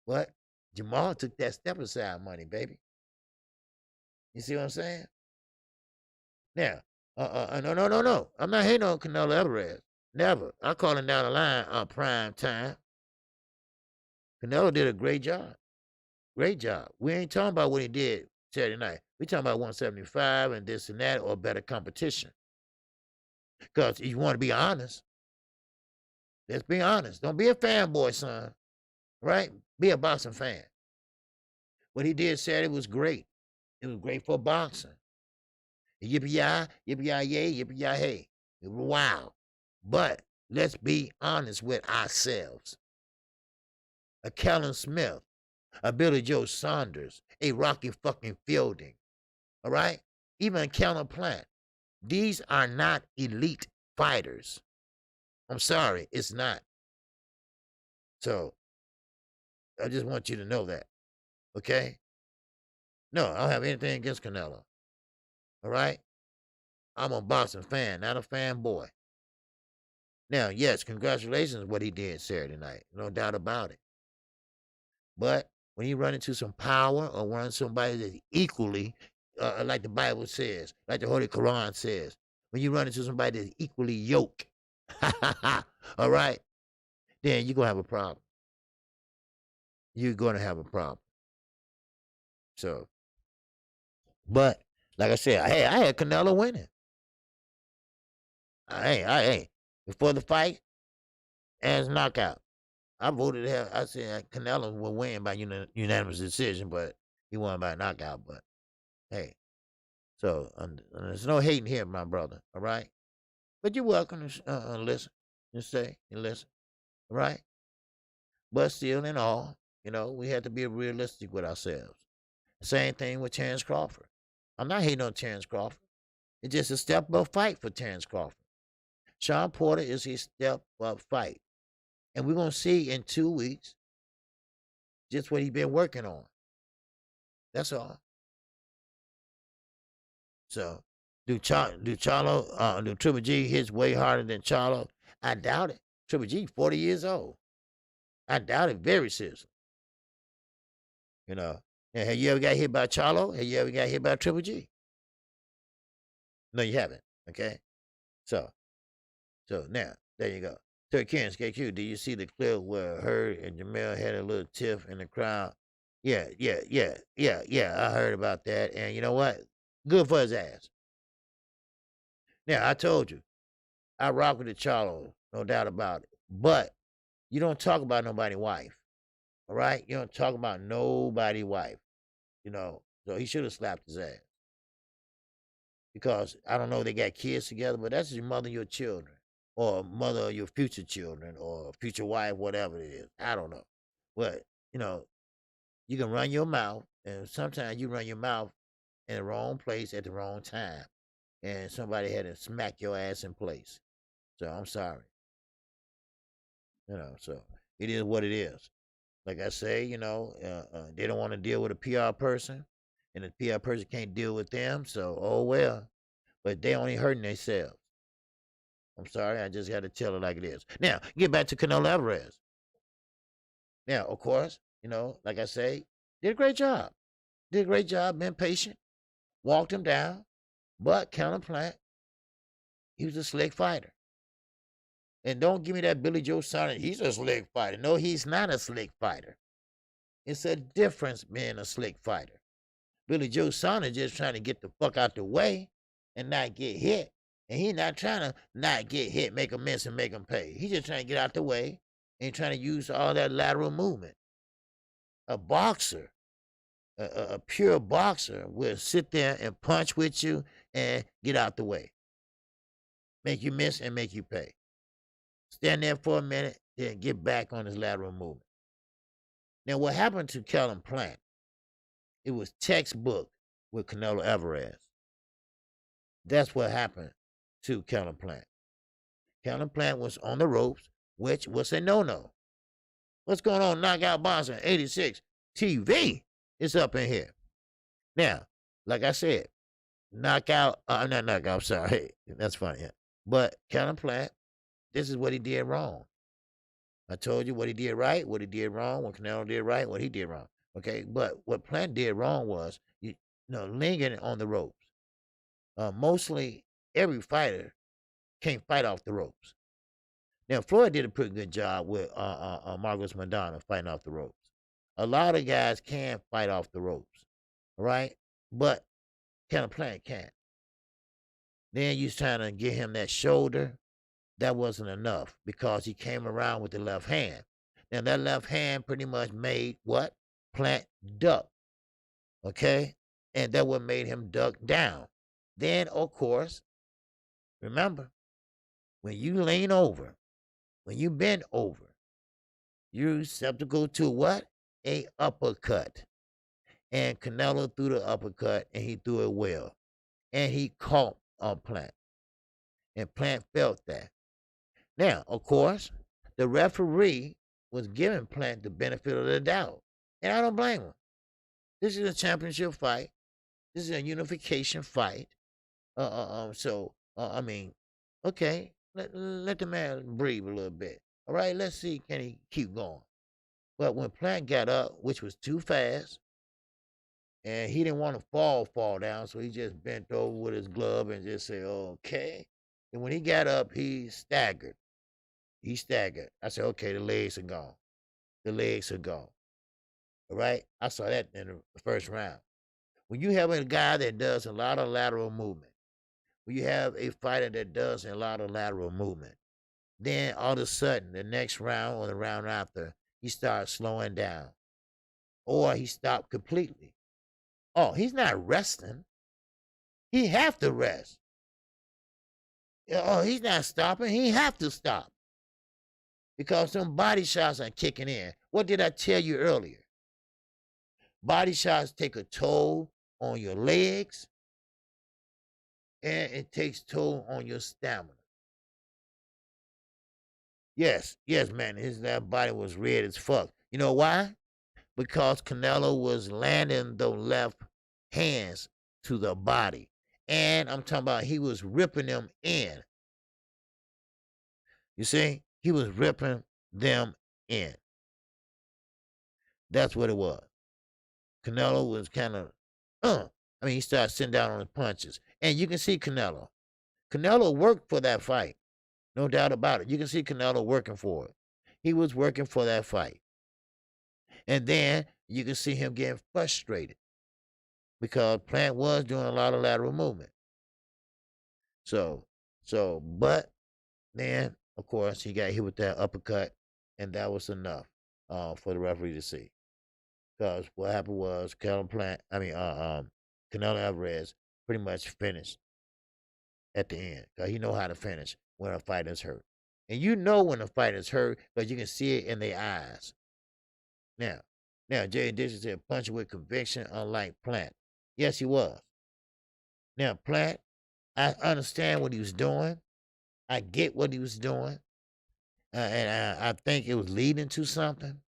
But Jamal took that step aside money, baby. You see what I'm saying? Now, no. I'm not hating on Canelo Alvarez. Never. I call him down the line prime time. Canelo did a great job. Great job. We ain't talking about what he did Saturday night. We talking about 175 and this and that or better competition. Because you want to be honest. Let's be honest. Don't be a fanboy, son. Right? Be a boxing fan. What he did Saturday was great. It was great for boxing. Yippee-yi, yippee-yi-yay, yippee-yi-hey. Wow. But let's be honest with ourselves. A Kellen Smith, a Billy Joe Saunders, a Rocky fucking Fielding. All right? Even a Counter Plant. These are not elite fighters. I'm sorry, it's not. So, I just want you to know that. Okay? No, I don't have anything against Canelo. All right? I'm a boxing fan, not a fanboy. Now, yes, congratulations what he did Saturday night. No doubt about it. But when you run into some power or run somebody that's equally, like the Bible says, like the Holy Quran says, when you run into somebody that's equally yoked, all right, then you're going to have a problem. You're going to have a problem. So, but like I said, hey, I had Canelo winning. I before the fight, as knockout. I voted hell. I said Canelo will win by unanimous decision, but he won by knockout. But hey, so there's no hating here, my brother. All right, but you're welcome to listen and say and listen. All right, but still, in all, we have to be realistic with ourselves. Same thing with Terrence Crawford. I'm not hating on Terrence Crawford. It's just a step up fight for Terrence Crawford. Sean Porter is his step up fight. And we're going to see in 2 weeks just what he's been working on. That's all. So, do Triple G hits way harder than Charlo? I doubt it. Triple G, 40 years old. I doubt it very seriously. Now, have you ever got hit by Charlo? Have you ever got hit by Triple G? No, you haven't. Okay? So now, there you go. Third Kens, KQ, do you see the clip where Hurd and Jamel had a little tiff in the crowd? Yeah, I heard about that. And you know what? Good for his ass. Now, I told you, I rock with the Charlo, no doubt about it. But you don't talk about nobody's wife. All right? You don't talk about nobody's wife. So he should have slapped his ass. Because I don't know if they got kids together, but that's your mother, your children. Or mother of your future children or future wife, whatever it is. I don't know. But, you can run your mouth, and sometimes you run your mouth in the wrong place at the wrong time. And somebody had to smack your ass in place. So I'm sorry. So it is what it is. Like I say, they don't want to deal with a PR person, and the PR person can't deal with them, so oh well. But they only hurting themselves. I'm sorry, I just got to tell it like it is. Now, get back to Canelo Alvarez. Now, of course, like I say, did a great job. Did a great job, been patient, walked him down. But Counterplant, he was a slick fighter. And don't give me that Billy Joe Saunders, he's a slick fighter. No, he's not a slick fighter. It's a difference being a slick fighter. Billy Joe Saunders just trying to get the fuck out the way and not get hit. And he's not trying to not get hit, make him miss and make him pay. He's just trying to get out the way and trying to use all that lateral movement. A boxer, a pure boxer will sit there and punch with you and get out the way. Make you miss and make you pay. Stand there for a minute, then get back on his lateral movement. Now, what happened to Kellen Plant? It was textbook with Canelo Alvarez. That's what happened to Kellen Plant. Kellen Plant was on the ropes, which was a no-no. What's going on? Knockout Boxing 86 TV is up in here. Now, like I said, not knockout, sorry. That's funny. Yeah. But Kellen Plant, this is what he did wrong. I told you what he did right, what he did wrong, what Canelo did right, what he did wrong. Okay, but what Plant did wrong was, lingering on the ropes. Mostly every fighter can't fight off the ropes. Now, Floyd did a pretty good job with Marcos Maidana fighting off the ropes. A lot of guys can fight off the ropes, right? But Kellen Plant can't. Then you was trying to get him that shoulder. That wasn't enough because he came around with the left hand. Now, that left hand pretty much made what? Plant duck. Okay? And that what made him duck down. Then, of course, remember, when you lean over, when you bend over, you're susceptible to what? A uppercut. And Canelo threw the uppercut, and he threw it well. And he caught Plant. And Plant felt that. Now, of course, the referee was giving Plant the benefit of the doubt. And I don't blame him. This is a championship fight. This is a unification fight. I mean, okay, let the man breathe a little bit. All right, let's see, can he keep going? But when Plant got up, which was too fast, and he didn't want to fall down, so he just bent over with his glove and just said, okay. And when he got up, he staggered. I said, okay, the legs are gone. The legs are gone. All right? I saw that in the first round. When you have a guy that does a lot of lateral movement, when you have a fighter that does a lot of lateral movement, then all of a sudden, the next round or the round after, he starts slowing down. Or he stopped completely. Oh, he's not resting. He have to rest. Oh, he's not stopping. He have to stop. Because some body shots are kicking in. What did I tell you earlier? Body shots take a toll on your legs, and it takes toll on your stamina. Yes, man, that body was red as fuck. You know why? Because Canelo was landing the left hands to the body. And I'm talking about he was ripping them in. You see? He was ripping them in. That's what it was. Canelo was kind of, he started sitting down on his punches. And you can see Canelo. Canelo worked for that fight. No doubt about it. You can see Canelo working for it. He was working for that fight. And then you can see him getting frustrated because Plant was doing a lot of lateral movement. But then, of course, he got hit with that uppercut, and that was enough for the referee to see. Because what happened was Canelo Alvarez pretty much finished at the end. Because he know how to finish when a fighter's hurt. And you know when a fighter's hurt because you can see it in their eyes. Now, Jay Dixon said punching with conviction, unlike Plant. Yes, he was. Now, Plant, I understand what he was doing. I get what he was doing. And I think it was leading to something.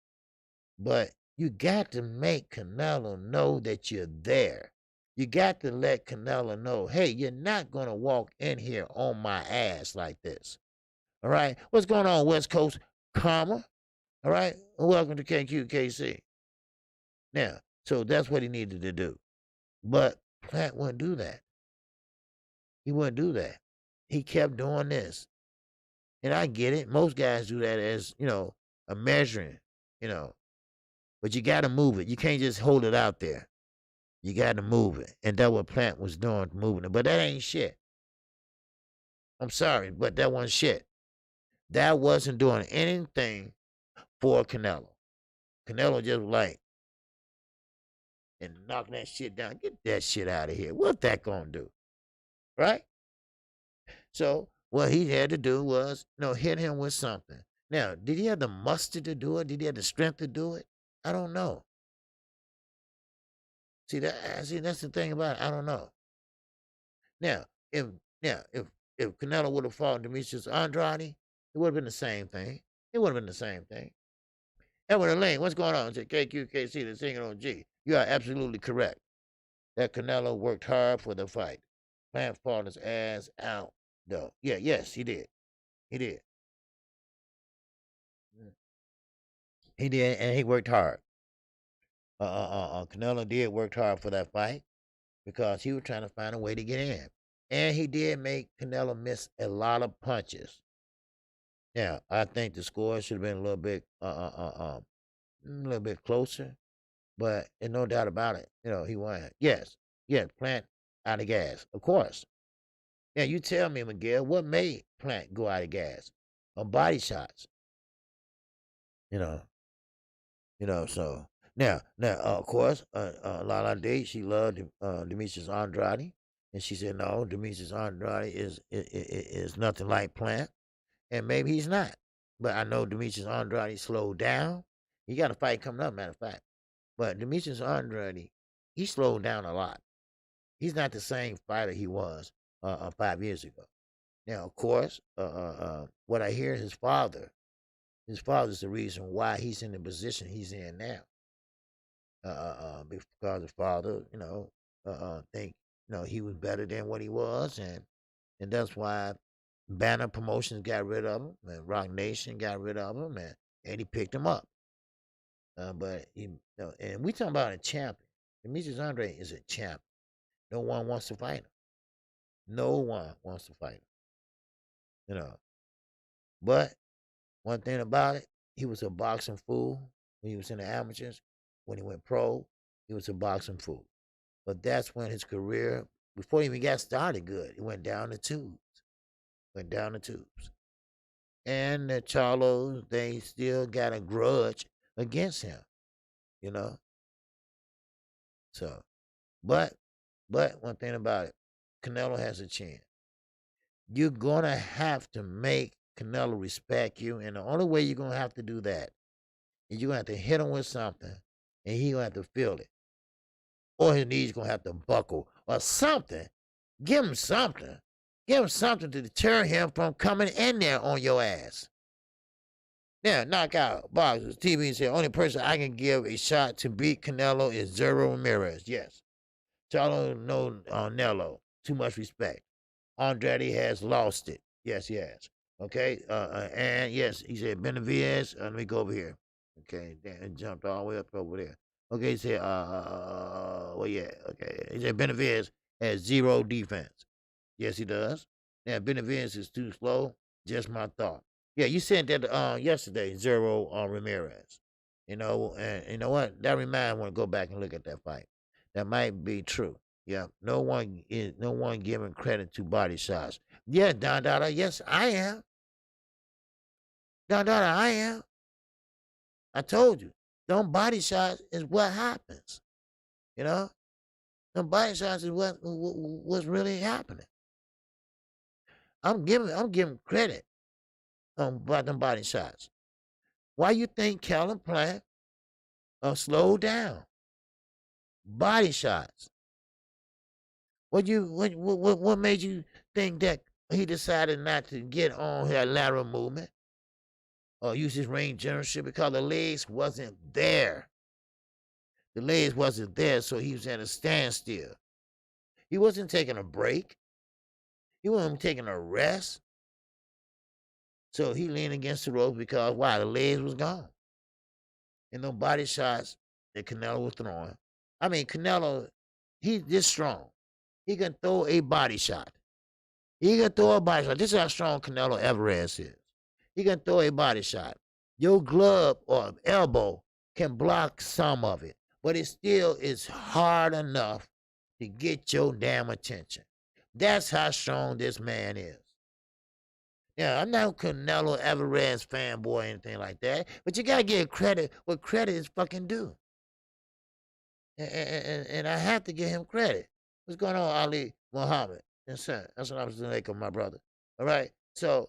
But you got to make Canelo know that you're there. You got to let Canelo know, hey, you're not going to walk in here on my ass like this. All right? What's going on, West Coast? Karma? All right? Welcome to KQKC. Now, so that's what he needed to do. But Plant wouldn't do that. He wouldn't do that. He kept doing this. And I get it. Most guys do that as, a measuring, you know. But you got to move it. You can't just hold it out there. You got to move it. And that's what Plant was doing, moving it. But that ain't shit. I'm sorry, but that wasn't shit. That wasn't doing anything for Canelo. Canelo just like, and knocking that shit down. Get that shit out of here. What that gonna do? Right? So what he had to do was, hit him with something. Now, did he have the mustard to do it? Did he have the strength to do it? I don't know. See that's the thing about it. I don't know. Now, if if Canelo would have fought Demetrius Andrade, it would have been the same thing. It would have been the same thing. Edward Lane, what's going on? Said KQKC, the singing on G. You are absolutely correct. That Canelo worked hard for the fight. Plant fought his ass out, though. Yeah, yes, he did. He did. He did, and he worked hard. Canelo did work hard for that fight because he was trying to find a way to get in. And he did make Canelo miss a lot of punches. Now, I think the score should have been a little bit closer, but there's no doubt about it. He won. Yes, Plant out of gas, of course. Now, you tell me, Miguel, what made Plant go out of gas? Body shots. So now, of course, Lala Day, she loved Demetrius Andrade, and she said, no, Demetrius Andrade is nothing like Plant, and maybe he's not. But I know Demetrius Andrade slowed down. He got a fight coming up, matter of fact. But Demetrius Andrade, he slowed down a lot. He's not the same fighter he was 5 years ago. Now, of course, what I hear his father's the reason why he's in the position he's in now. Because the father, think, he was better than what he was, and that's why Banner Promotions got rid of him, and Rock Nation got rid of him, and he picked him up. But and we talking about a champion. Demetrius Andrade is a champion. No one wants to fight him. No one wants to fight him. But one thing about it, he was a boxing fool when he was in the amateurs. When he went pro, he was a boxing fool. But that's when his career, before he even got started good, it went down the tubes. And the Charlos, they still got a grudge against him. So, but one thing about it, Canelo has a chance. You're gonna have to make Canelo respect you, and the only way you're gonna have to do that is you're gonna have to hit him with something, and he's gonna have to feel it, or his knees gonna have to buckle or something. Give him something. Give him something to deter him from coming in there on your ass. Now, knockout boxers. TV said only person I can give a shot to beat Canelo is Zero Ramirez. Yes. Charlo Nello. Too much respect. Andrade has lost it. Yes, he has. Okay. And yes, he said Benavidez. Let me go over here. Okay. Then jumped all the way up over there. Okay. He said, well, yeah. Okay. He said Benavidez has zero defense. Yes, he does. Now, Benavidez is too slow. Just my thought. Yeah, you said that yesterday, Zero Ramirez. And you know what? That reminds me, I want to go back and look at that fight. That might be true. Yeah, no one giving credit to body shots. Yeah, Don Dada, yes, I am. Don Dada, I am. I told you, them body shots is what happens. Them body shots is what's really happening. I'm giving credit about them body shots. Why you think Calvin Plant slowed down? Body shots. What made you think that he decided not to get on that lateral movement or use his range generalship? Because the legs wasn't there. The legs wasn't there, so he was at a standstill. He wasn't taking a break. He wasn't taking a rest. So he leaned against the ropes because why? The legs was gone. And no body shots that Canelo was throwing. I mean, Canelo, he's this strong. He can throw a body shot. He can throw a body shot. This is how strong Canelo Alvarez is. He can throw a body shot. Your glove or elbow can block some of it, but it still is hard enough to get your damn attention. That's how strong this man is. Yeah, I'm not a Canelo Alvarez fanboy or anything like that, but you gotta give credit what credit is fucking due. And I have to give him credit. What's going on, Ali Muhammad? Yes, sir. That's what I was doing, my brother. All right. So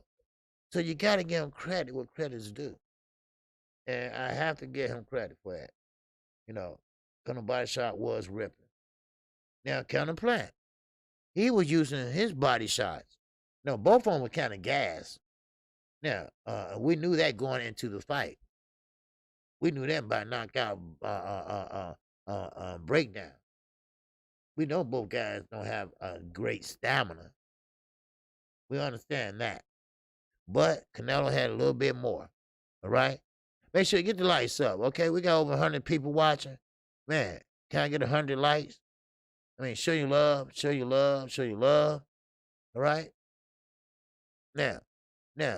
you gotta give him credit what credit is due. And I have to give him credit for that. You know, Colonel Body Shot was ripping. Now, Counter Plant, he was using his body shots. No, both of them were kind of gas. Now, we knew that going into the fight. We knew that by knockout breakdown. We know both guys don't have a great stamina. We understand that. But Canelo had a little bit more. All right? Make sure you get the lights up, okay? We got over 100 people watching. Man, can I get 100 likes? I mean, show your love, show your love, show your love. All right? Now,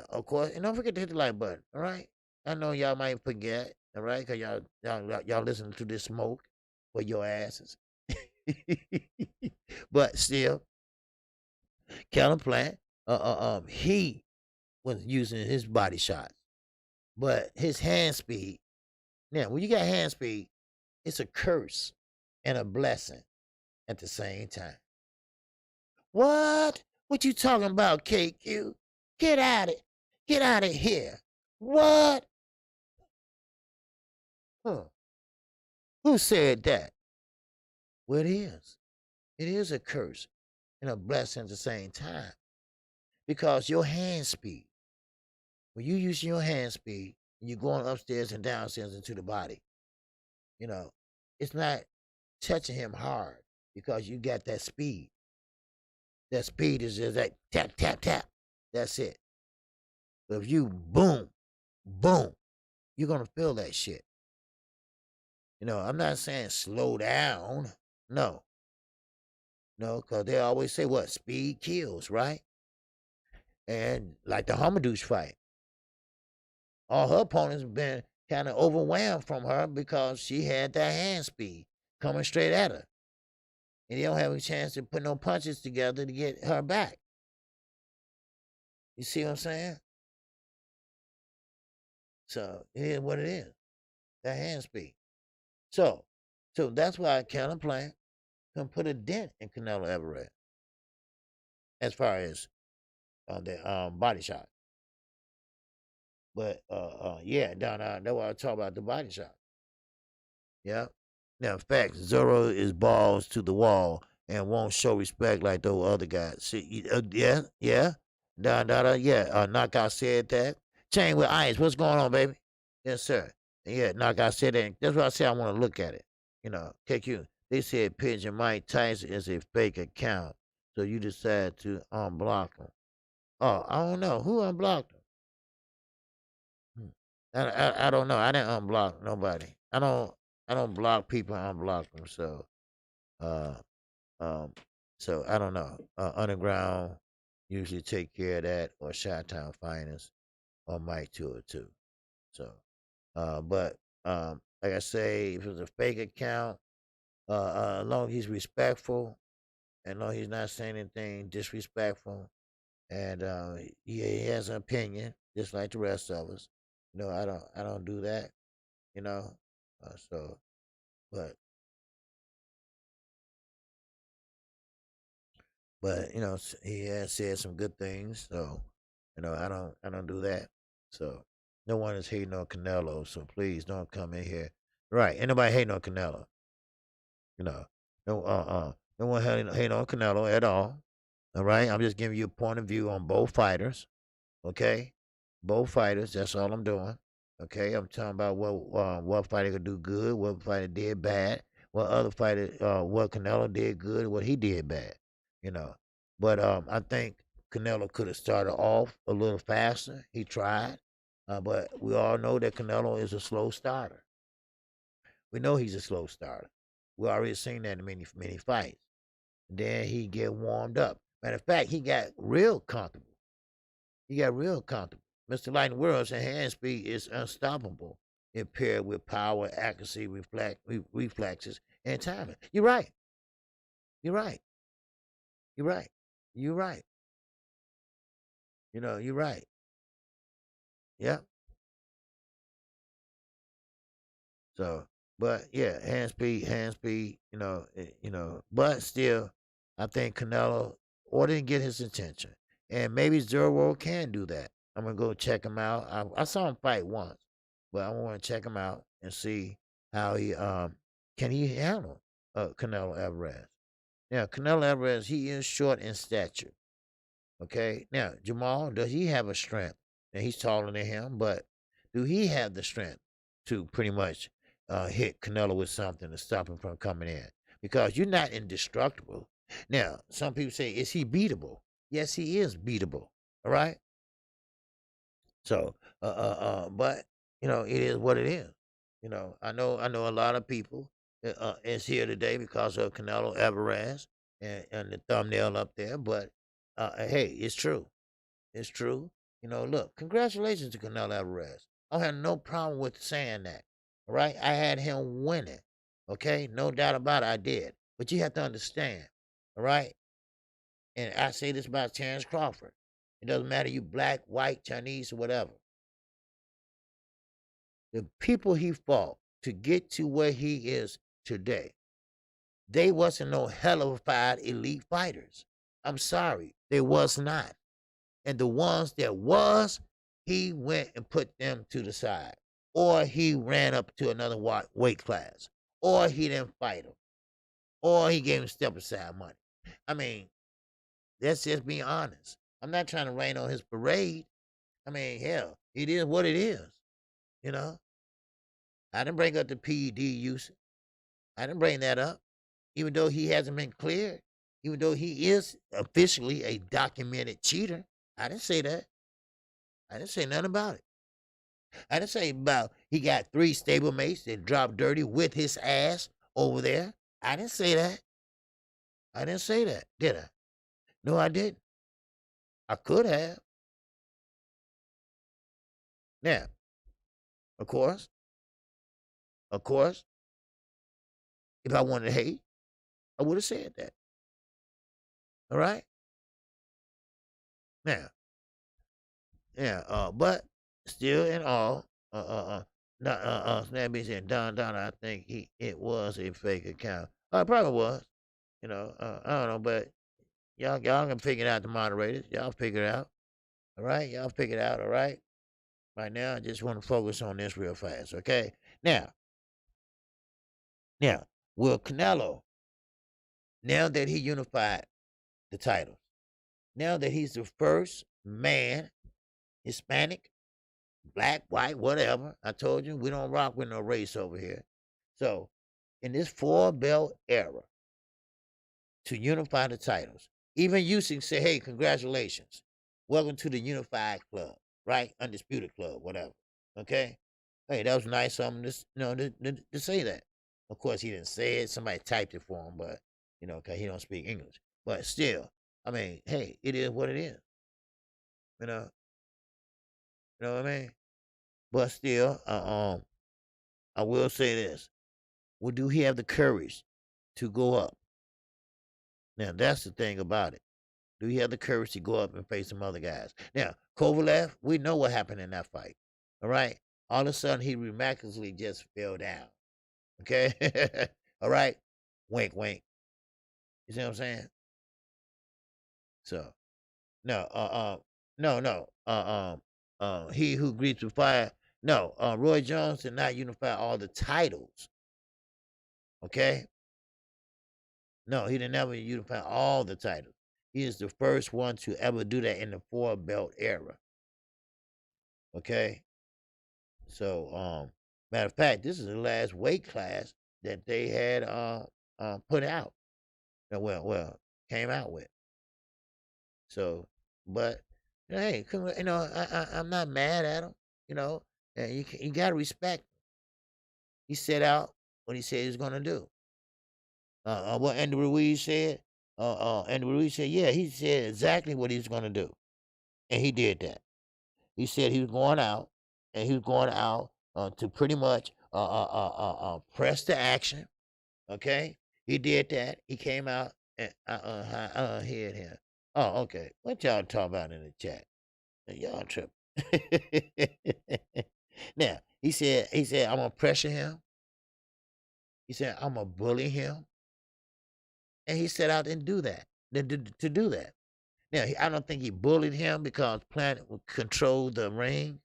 of course, and don't forget to hit the like button, all right? I know y'all might forget, all right? Because y'all listen to this smoke with your asses. But still, Callum Plant, he was using his body shots, but his hand speed. Now, when you got hand speed, it's a curse and a blessing at the same time. What? What you talking about, KQ? Get out of here. What? Huh. Who said that? Well, it is. It is a curse and a blessing at the same time. Because your hand speed, when you use your hand speed, you're going upstairs and downstairs into the body, it's not touching him hard because you got that speed. That speed is just like tap, tap, tap. That's it. But if you boom, boom, you're going to feel that shit. I'm not saying slow down. No, because they always say what? Speed kills, right? And like the Hamadouche fight, all her opponents have been kind of overwhelmed from her because she had that hand speed coming straight at her. And they don't have a chance to put no punches together to get her back. You see what I'm saying? So it is what it is. That hand speed. So that's why Canelo Plant can put a dent in Canelo Alvarez as far as the body shot. But yeah, that's why I talk about the body shot. Yeah. Now, in fact, Zorro is balls to the wall and won't show respect like those other guys. See, yeah. Yeah. Knockout said that. Chain with ice. What's going on, baby? Yes, sir. Yeah, Knockout said that. That's why I say I want to look at it. KQ. They said Pigeon Mike Tyson is a fake account, so you decide to unblock him. Oh, I don't know who unblocked him. I don't know. I didn't unblock nobody. I don't block people. I unblock them. Uh, so I don't know. Underground usually take care of that, or Chi-Town Finest, or Mike 202. So, but like I say, if it's a fake account, as long as he's respectful, and long as he's not saying anything disrespectful, and he has an opinion just like the rest of us. I don't do that. So, but he has said some good things. So, I don't do that. So, no one is hating on Canelo. So please don't come in here. Right? Ain't nobody hating on Canelo. No one hating on Canelo at all. All right, I'm just giving you a point of view on both fighters. Okay, both fighters. That's all I'm doing. Okay, I'm talking about what fighter could do good, what fighter did bad, what other fighter, what Canelo did good, what he did bad. You know, but I think Canelo could have started off a little faster. He tried, but we all know that Canelo is a slow starter. We know he's a slow starter. We already seen that in many fights. Then he get warmed up. Matter of fact, he got real comfortable. He got real comfortable. Mr. Lightning World's hand speed is unstoppable if paired with power, accuracy, reflexes, and timing. You're right. You're right. You're right. You're right. You're right. Yeah. So, but yeah, hand speed. But still, I think Canelo or didn't get his attention, and maybe Zero can do that. I'm gonna go check him out. I saw him fight once, but I want to check him out and see how he can he handle Canelo Alvarez. Now, Canelo Alvarez, he is short in stature. Okay. Now, Jamal, does he have a strength? Now he's taller than him, but do he have the strength to pretty much hit Canelo with something to stop him from coming in? Because you're not indestructible. Now, some people say, is he beatable? Yes, he is beatable. All right. So, but it is what it is. I know a lot of people is here today because of Canelo Alvarez and the thumbnail up there. But hey, it's true. It's true. Look, congratulations to Canelo Alvarez. I had no problem with saying that. All right, I had him winning. Okay, no doubt about it, I did. But you have to understand. All right, and I say this about Terrence Crawford. It doesn't matter you black, white, Chinese, or whatever. The people he fought to get to where he is today, they wasn't no hellified elite fighters. I'm sorry, they was not. And the ones that was, he went and put them to the side, or he ran up to another weight class, or he didn't fight him, or he gave him step aside money. I mean, that's just being honest. I'm not trying to rain on his parade. I mean, hell, it is what it is. You know, I didn't bring up the PED usage. I didn't bring that up, even though he hasn't been cleared, even though he is officially a documented cheater. I didn't say that. I didn't say nothing about it. I didn't say about he got 3 stablemates that dropped dirty with his ass over there. I didn't say that. I didn't say that, did I? No, I didn't. I could have. Now, of course, of course, if I wanted to hate, I would have said that. All right? Now, yeah, but still in all, that being said, Don, I think it was a fake account. It probably was. I don't know, but y'all can figure it out, the moderators. Y'all figure it out. All right? Y'all figure it out, all right? Right now, I just want to focus on this real fast, okay? Now, will Canelo, now that he unified the titles, now that he's the first man, Hispanic, black, white, whatever, I told you, we don't rock with no race over here. So, in this 4-belt era, to unify the titles, even Usyk say, hey, congratulations. Welcome to the Unified Club, right? Undisputed Club, whatever. Okay? Hey, that was nice of him to say that. Of course, he didn't say it. Somebody typed it for him, but, because he don't speak English. But still, I mean, hey, it is what it is. You know? You know what I mean? But still, I will say this. Well, do he have the courage to go up? Now, that's the thing about it. Do he have the courage to go up and face some other guys? Now, Kovalev, we know what happened in that fight. All right? All of a sudden, he miraculously just fell down. Okay? All right? Wink, wink. You see what I'm saying? So, no, no. He who greets with fire. No, Roy Jones did not unify all the titles. Okay? No, he didn't ever unify all the titles. He is the first one to ever do that in the 4-belt era. Okay? So, matter of fact, this is the last weight class that they had put out. Well, came out with. So, but hey, I'm not mad at him. And you got to respect. He set out what he said he was gonna do. What Andy Ruiz said. Andy Ruiz said, yeah, he said exactly what he was gonna do, and he did that. He said he was going out, and he was going out to pretty much press the action. Okay, he did that. He came out and hit him. Oh, okay. What y'all talking about in the chat? Y'all tripping. Now he said I'm gonna pressure him. He said I'm gonna bully him, and he set out and do that. To do that. Now I don't think he bullied him because Planet would control the ring,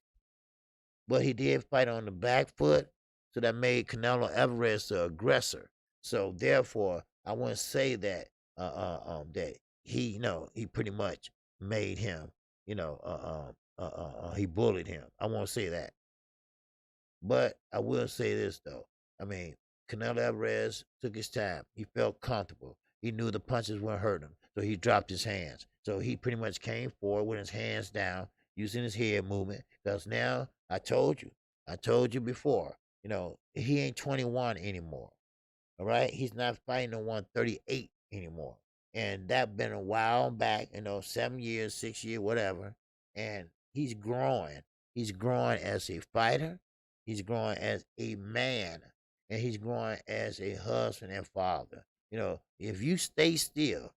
but he did fight on the back foot, so that made Canelo Alvarez the aggressor. So therefore, I wouldn't say that that he pretty much made him, he bullied him. I won't say that. But I will say this though. I mean, Canelo Alvarez took his time. He felt comfortable. He knew the punches wouldn't hurt him, so he dropped his hands. So he pretty much came forward with his hands down, using his head movement. Because now I told you before, he ain't 21 anymore. All right, he's not fighting at 138 anymore, and that been a while back. 7 years, 6 years, whatever. And he's growing. He's growing as a fighter. He's growing as a man, and he's growing as a husband and father. If you stay still,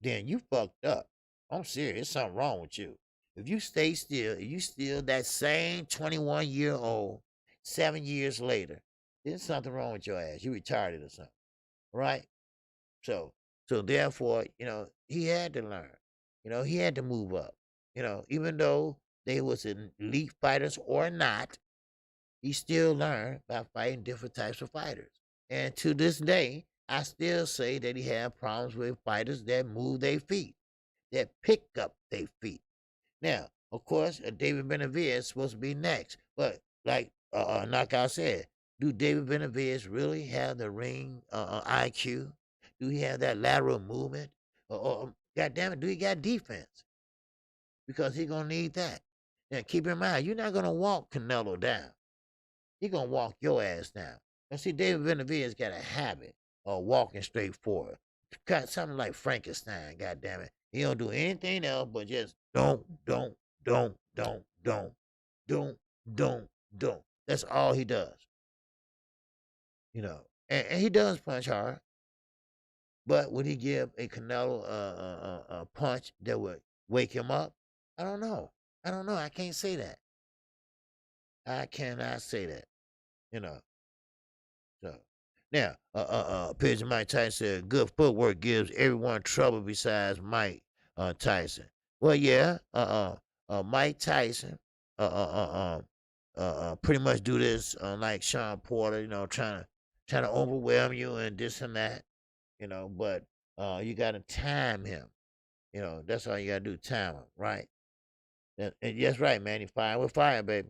then you fucked up. I'm serious. There's something wrong with you. If you stay still, if you still that same 21-year-old 7 years later, there's something wrong with your ass. You retarded or something, right? So, so therefore, he had to learn. He had to move up. Even though they was elite fighters or not, he still learned by fighting different types of fighters. And to this day, I still say that he had problems with fighters that move their feet, that pick up their feet. Now, of course, David Benavidez is supposed to be next, but like Knockout said, do David Benavidez really have the ring IQ? Do he have that lateral movement? Or God damn it, do he got defense? Because he gonna need that. Now, keep in mind, you're not gonna walk Canelo down. He gonna walk your ass down. Now, see, David Benavidez got a habit of walking straight forward. Got something like Frankenstein. God damn it, he don't do anything else but just don't, don't. That's all he does. And he does punch hard. But would he give a Canelo a punch that would wake him up? I don't know. I can't say that. I cannot say that. You know. So now, Pigeon Mike Tyson said, "Good footwork gives everyone trouble besides Mike Tyson." Well, yeah. Mike Tyson. Pretty much do this like Sean Porter. Trying to overwhelm you and this and that. But you got to time him. That's all you got to do, time him, right? And that's right, man. He firing with fire, baby.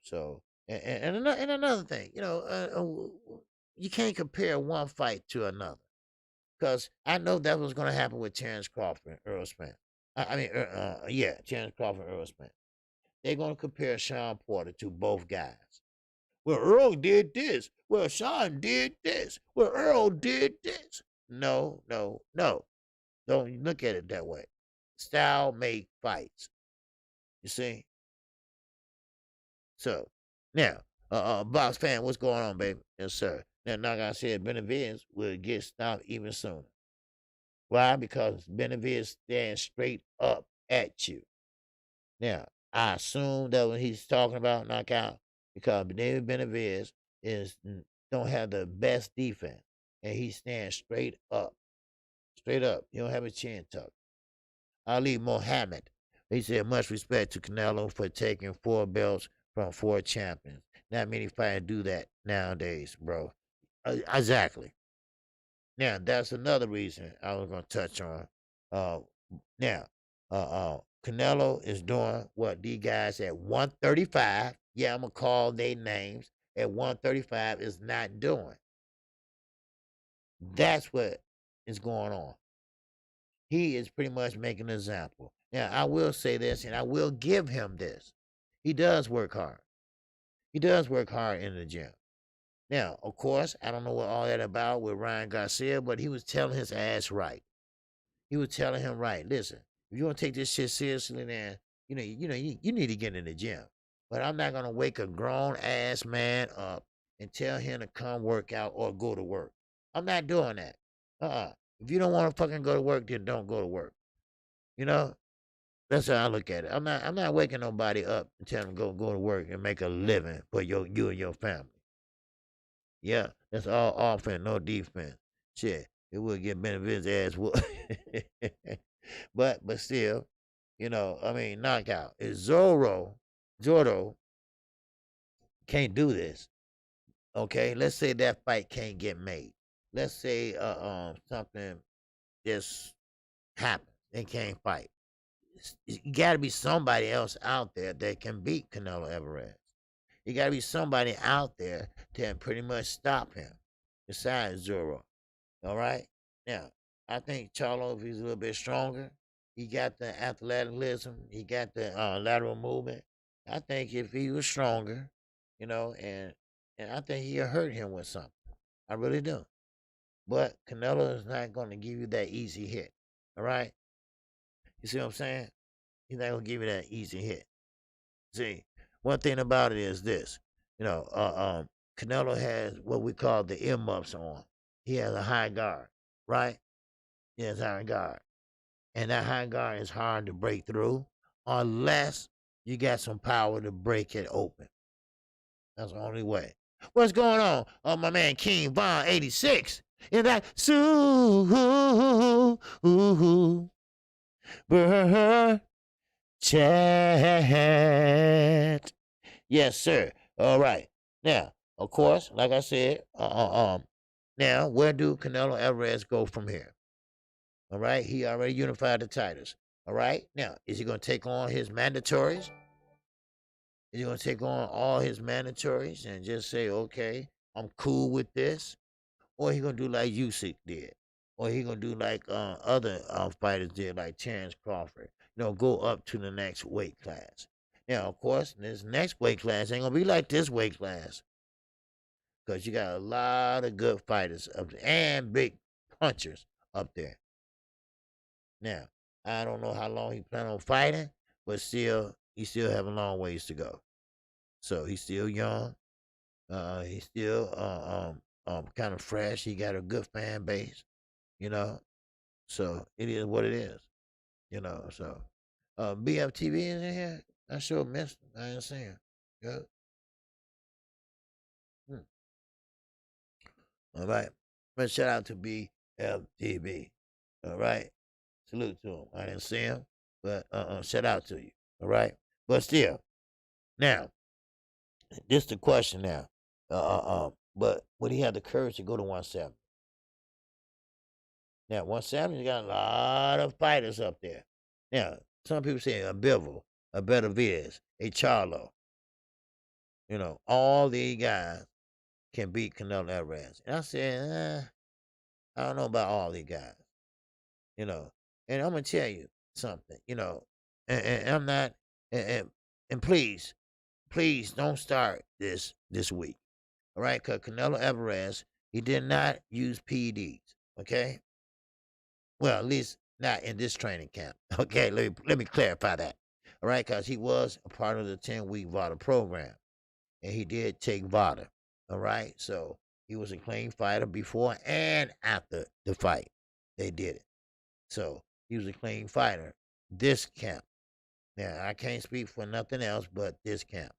So and another thing, you can't compare one fight to another because I know that was going to happen with Terrence Crawford and Earl Spence. Yeah, Terrence Crawford and Earl Spence. They're going to compare Sean Porter to both guys. Well, Earl did this. Well, Sean did this. Well, Earl did this. No. Don't look at it that way. Style make fights. You see? So, now, box fan, what's going on, baby? Yes, sir. Now, like I said, Benavidez will get stopped even sooner. Why? Because Benavidez stands straight up at you. Now, I assume that when he's talking about knockout, because David Benavidez don't have the best defense, and he stands straight up. Straight up. He don't have a chin tuck. Ali Mohammed, he said, much respect to Canelo for taking 4 belts from 4 champions. Not many fighters do that nowadays, bro. Exactly. Now, that's another reason I was going to touch on. Now, Canelo is doing what these guys at 135, yeah, I'm going to call their names, at 135 is not doing. That's what is going on. He is pretty much making an example. Now, I will say this, and I will give him this. He does work hard. He does work hard in the gym. Now, of course, I don't know what all that about with Ryan Garcia, but he was telling his ass right. He was telling him right. Listen, if you want to take this shit seriously, then you need to get in the gym. But I'm not gonna wake a grown ass man up and tell him to come work out or go to work. I'm not doing that. If you don't want to fucking go to work, then don't go to work. You know, that's how I look at it. I'm not waking nobody up and telling them go to work and make a living for you and your family. Yeah, that's all offense, no defense. Shit, it would get Benavidez ass whooped. but still, I mean, knockout. If Zorro can't do this, okay? Let's say that fight can't get made. Let's say something just happens. They can't fight. You got to be somebody else out there that can beat Canelo Alvarez. You got to be somebody out there that pretty much stop him besides Zorro. All right? Now, I think Charlo, if he's a little bit stronger, he got the athleticism, he got the lateral movement. I think if he was stronger, and I think he'll hurt him with something. I really do. But Canelo is not going to give you that easy hit. All right? You see what I'm saying? He's not going to give you that easy hit. See, one thing about it is this. Canelo has what we call the earmuffs on. He has a high guard, right? He has high guard. And that high guard is hard to break through unless you got some power to break it open. That's the only way. What's going on? Oh, my man King Von 86. In that Super Chat. Yes, sir. All right. Now, of course, like I said, now where do Canelo Alvarez go from here? All right, he already unified the titles. All right, now is he going to take on his mandatories? Is he going to take on all his mandatories and just say, okay, I'm cool with this? Or he going to do like Usyk did? Or he going to do like other fighters did, like Terrence Crawford? Go up to the next weight class. Now, of course, this next weight class ain't going to be like this weight class. Because you got a lot of good fighters up there and big punchers up there. Now, I don't know how long he plan on fighting, but he still have a long ways to go. So he's still young. He's still kind of fresh. He got a good fan base, you know. So it is what it is, So BFTV is in here. I sure missed him. I didn't see him. Good. Hmm. All right. But shout out to BFTV. All right. Salute to him. I didn't see him, but shout out to you. All right. But still, now, this is the question now. But would he have the courage to go to 170? Now, 170's got a lot of fighters up there. Now, some people say a Bivol, a Benavidez, a Charlo. All these guys can beat Canelo Alvarez. And I said, I don't know about all these guys. And I'm gonna tell you something. And I'm not. And please don't start this week. All right, because Canelo Alvarez, he did not use PEDs. Okay, well, at least not in this training camp. Okay, let me clarify that. All right, because he was a part of the 10-week VADA program, and he did take VADA. All right, so he was a clean fighter before and after the fight. They did it. So he was a clean fighter. This camp. Now I can't speak for nothing else but this camp.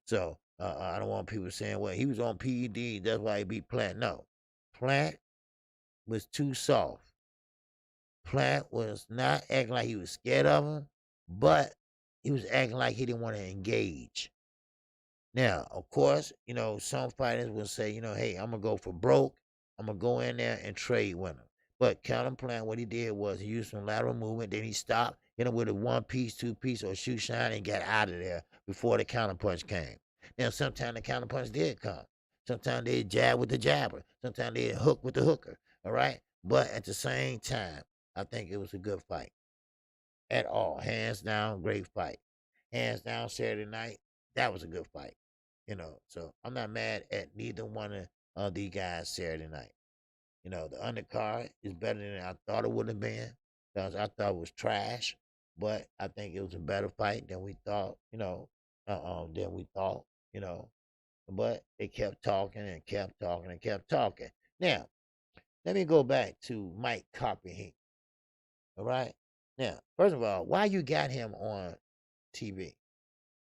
So I don't want people saying, well, he was on PED, that's why he beat Plant. No. Plant was too soft. Plant was not acting like he was scared of him, but he was acting like he didn't want to engage. Now, of course, some fighters will say, hey, I'm going to go for broke. I'm going to go in there and trade with him. But Calvin Plant, what he did was he used some lateral movement, then he stopped, hit him with a 1-piece, 2-piece, or shoe shine, and got out of there before the counterpunch came. Now, sometimes the counterpunch did come. Sometimes they jab with the jabber. Sometimes they hook with the hooker. All right? But at the same time, I think it was a good fight. At all. Hands down, great fight. Hands down, Saturday night, that was a good fight. So I'm not mad at neither one of these guys Saturday night. The undercard is better than I thought it would have been because I thought it was trash, but I think it was a better fight than we thought. Than we thought. You know, but they kept talking and kept talking and kept talking. Now, let me go back to Mike Copperhead. All right. Now, first of all, why you got him on TV?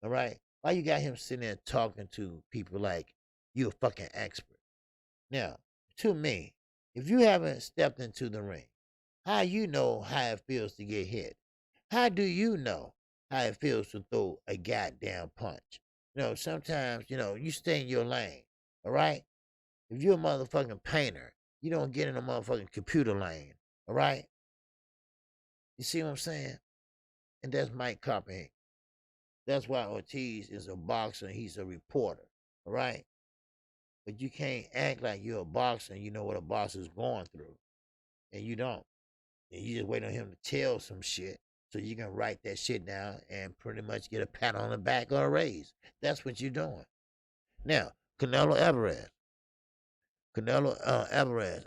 All right. Why you got him sitting there talking to people like you a fucking expert? Now, to me, if you haven't stepped into the ring, how you know how it feels to get hit? How do you know how it feels to throw a goddamn punch? Sometimes, you stay in your lane. All right. If you're a motherfucking painter, you don't get in a motherfucking computer lane. All right. You see what I'm saying? And that's Mike Copperhead. That's why Ortiz is a boxer and he's a reporter. All right. But you can't act like you're a boxer and you know what a boxer's going through. And you don't. And you just wait on him to tell some shit so you can write that shit down and pretty much get a pat on the back or a raise. That's what you're doing. Now, Canelo Alvarez.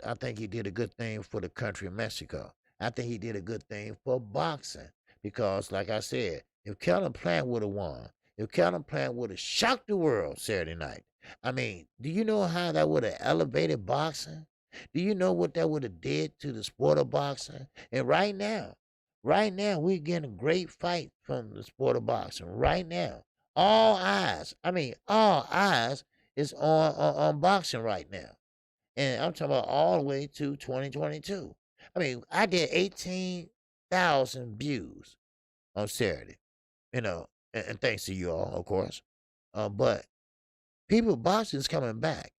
I think he did a good thing for the country of Mexico. I think he did a good thing for boxing because, like I said, if Calvin Plant would have won, if Calvin Plant would have shocked the world Saturday night, I mean, do you know how that would have elevated boxing? Do you know what that would have did to the sport of boxing? And right now, we're getting a great fight from the sport of boxing. Right now, all eyes is on boxing right now. And I'm talking about all the way to 2022. I mean, I did 18,000 views on Saturday, and thanks to you all, of course. But people boxing is coming back,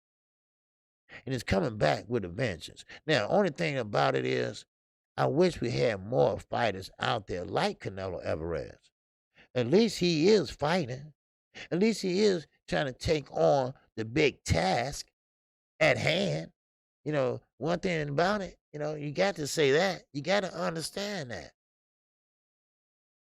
and it's coming back with a vengeance. Now, only thing about it is, I wish we had more fighters out there like Canelo Alvarez. At least he is fighting. At least he is trying to take on the big task at hand. One thing about it, you got to say that. You got to understand that.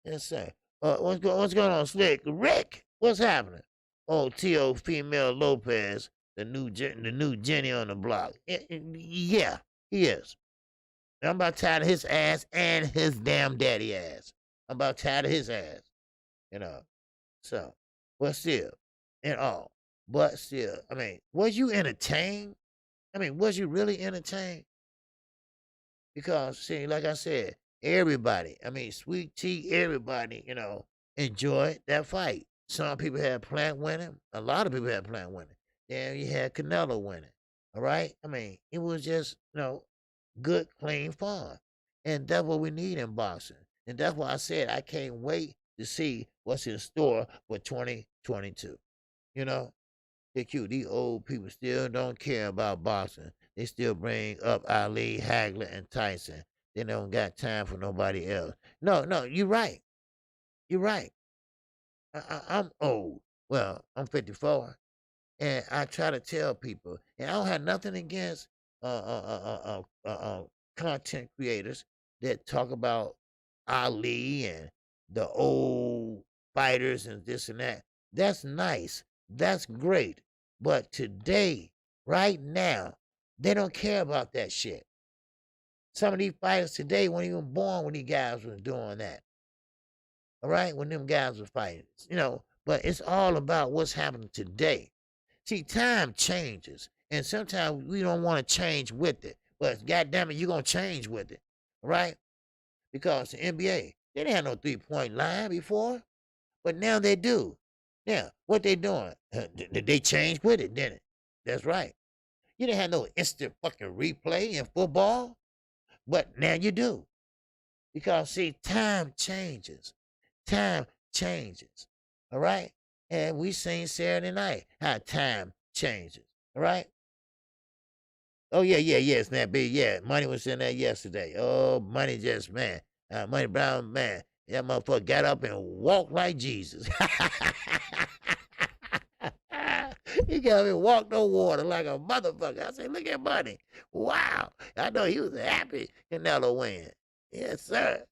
Yes, sir. What's going on, Slick? Rick, what's happening? Oh, T.O. Female Lopez, the new Jenny on the block. Yeah, he is. I'm about tired of his ass and his damn daddy ass. I'm about tired of his ass. So, but still, I mean, was you entertained? I mean, was you really entertained? Because, see, like I said, everybody, Sweet Tea, everybody, enjoyed that fight. Some people had Plant winning. A lot of people had Plant winning. Then you had Canelo winning. All right? It was just, good, clean fun. And that's what we need in boxing. And that's why I said I can't wait to see what's in store for 2022. These old people still don't care about boxing. They still bring up Ali, Hagler, and Tyson. They don't got time for nobody else. No, you're right. You're right. I'm old. Well, I'm 54. And I try to tell people, and I don't have nothing against content creators that talk about Ali and the old fighters and this and that. That's nice. That's great. But today, right now, they don't care about that shit. Some of these fighters today weren't even born when these guys was doing that. All right? When them guys were fighting. But it's all about what's happening today. See, time changes. And sometimes we don't want to change with it. But goddamn it, you're going to change with it. All right? Because the NBA, they didn't have no 3-point line before. But now they do. Now, what they doing? They changed with it, didn't it? That's right. You didn't have no instant fucking replay in football. But now you do. Because, see, time changes. Time changes. All right? And we seen Saturday night how time changes. All right? Oh, yeah, Snap B. Yeah, Money was in there yesterday. Oh, Money just, man. Money Brown, man. That motherfucker got up and walked like Jesus. He got up and walked on water like a motherfucker. I said, look at Money. Wow. I know he was happy Canelo win. Yes, sir.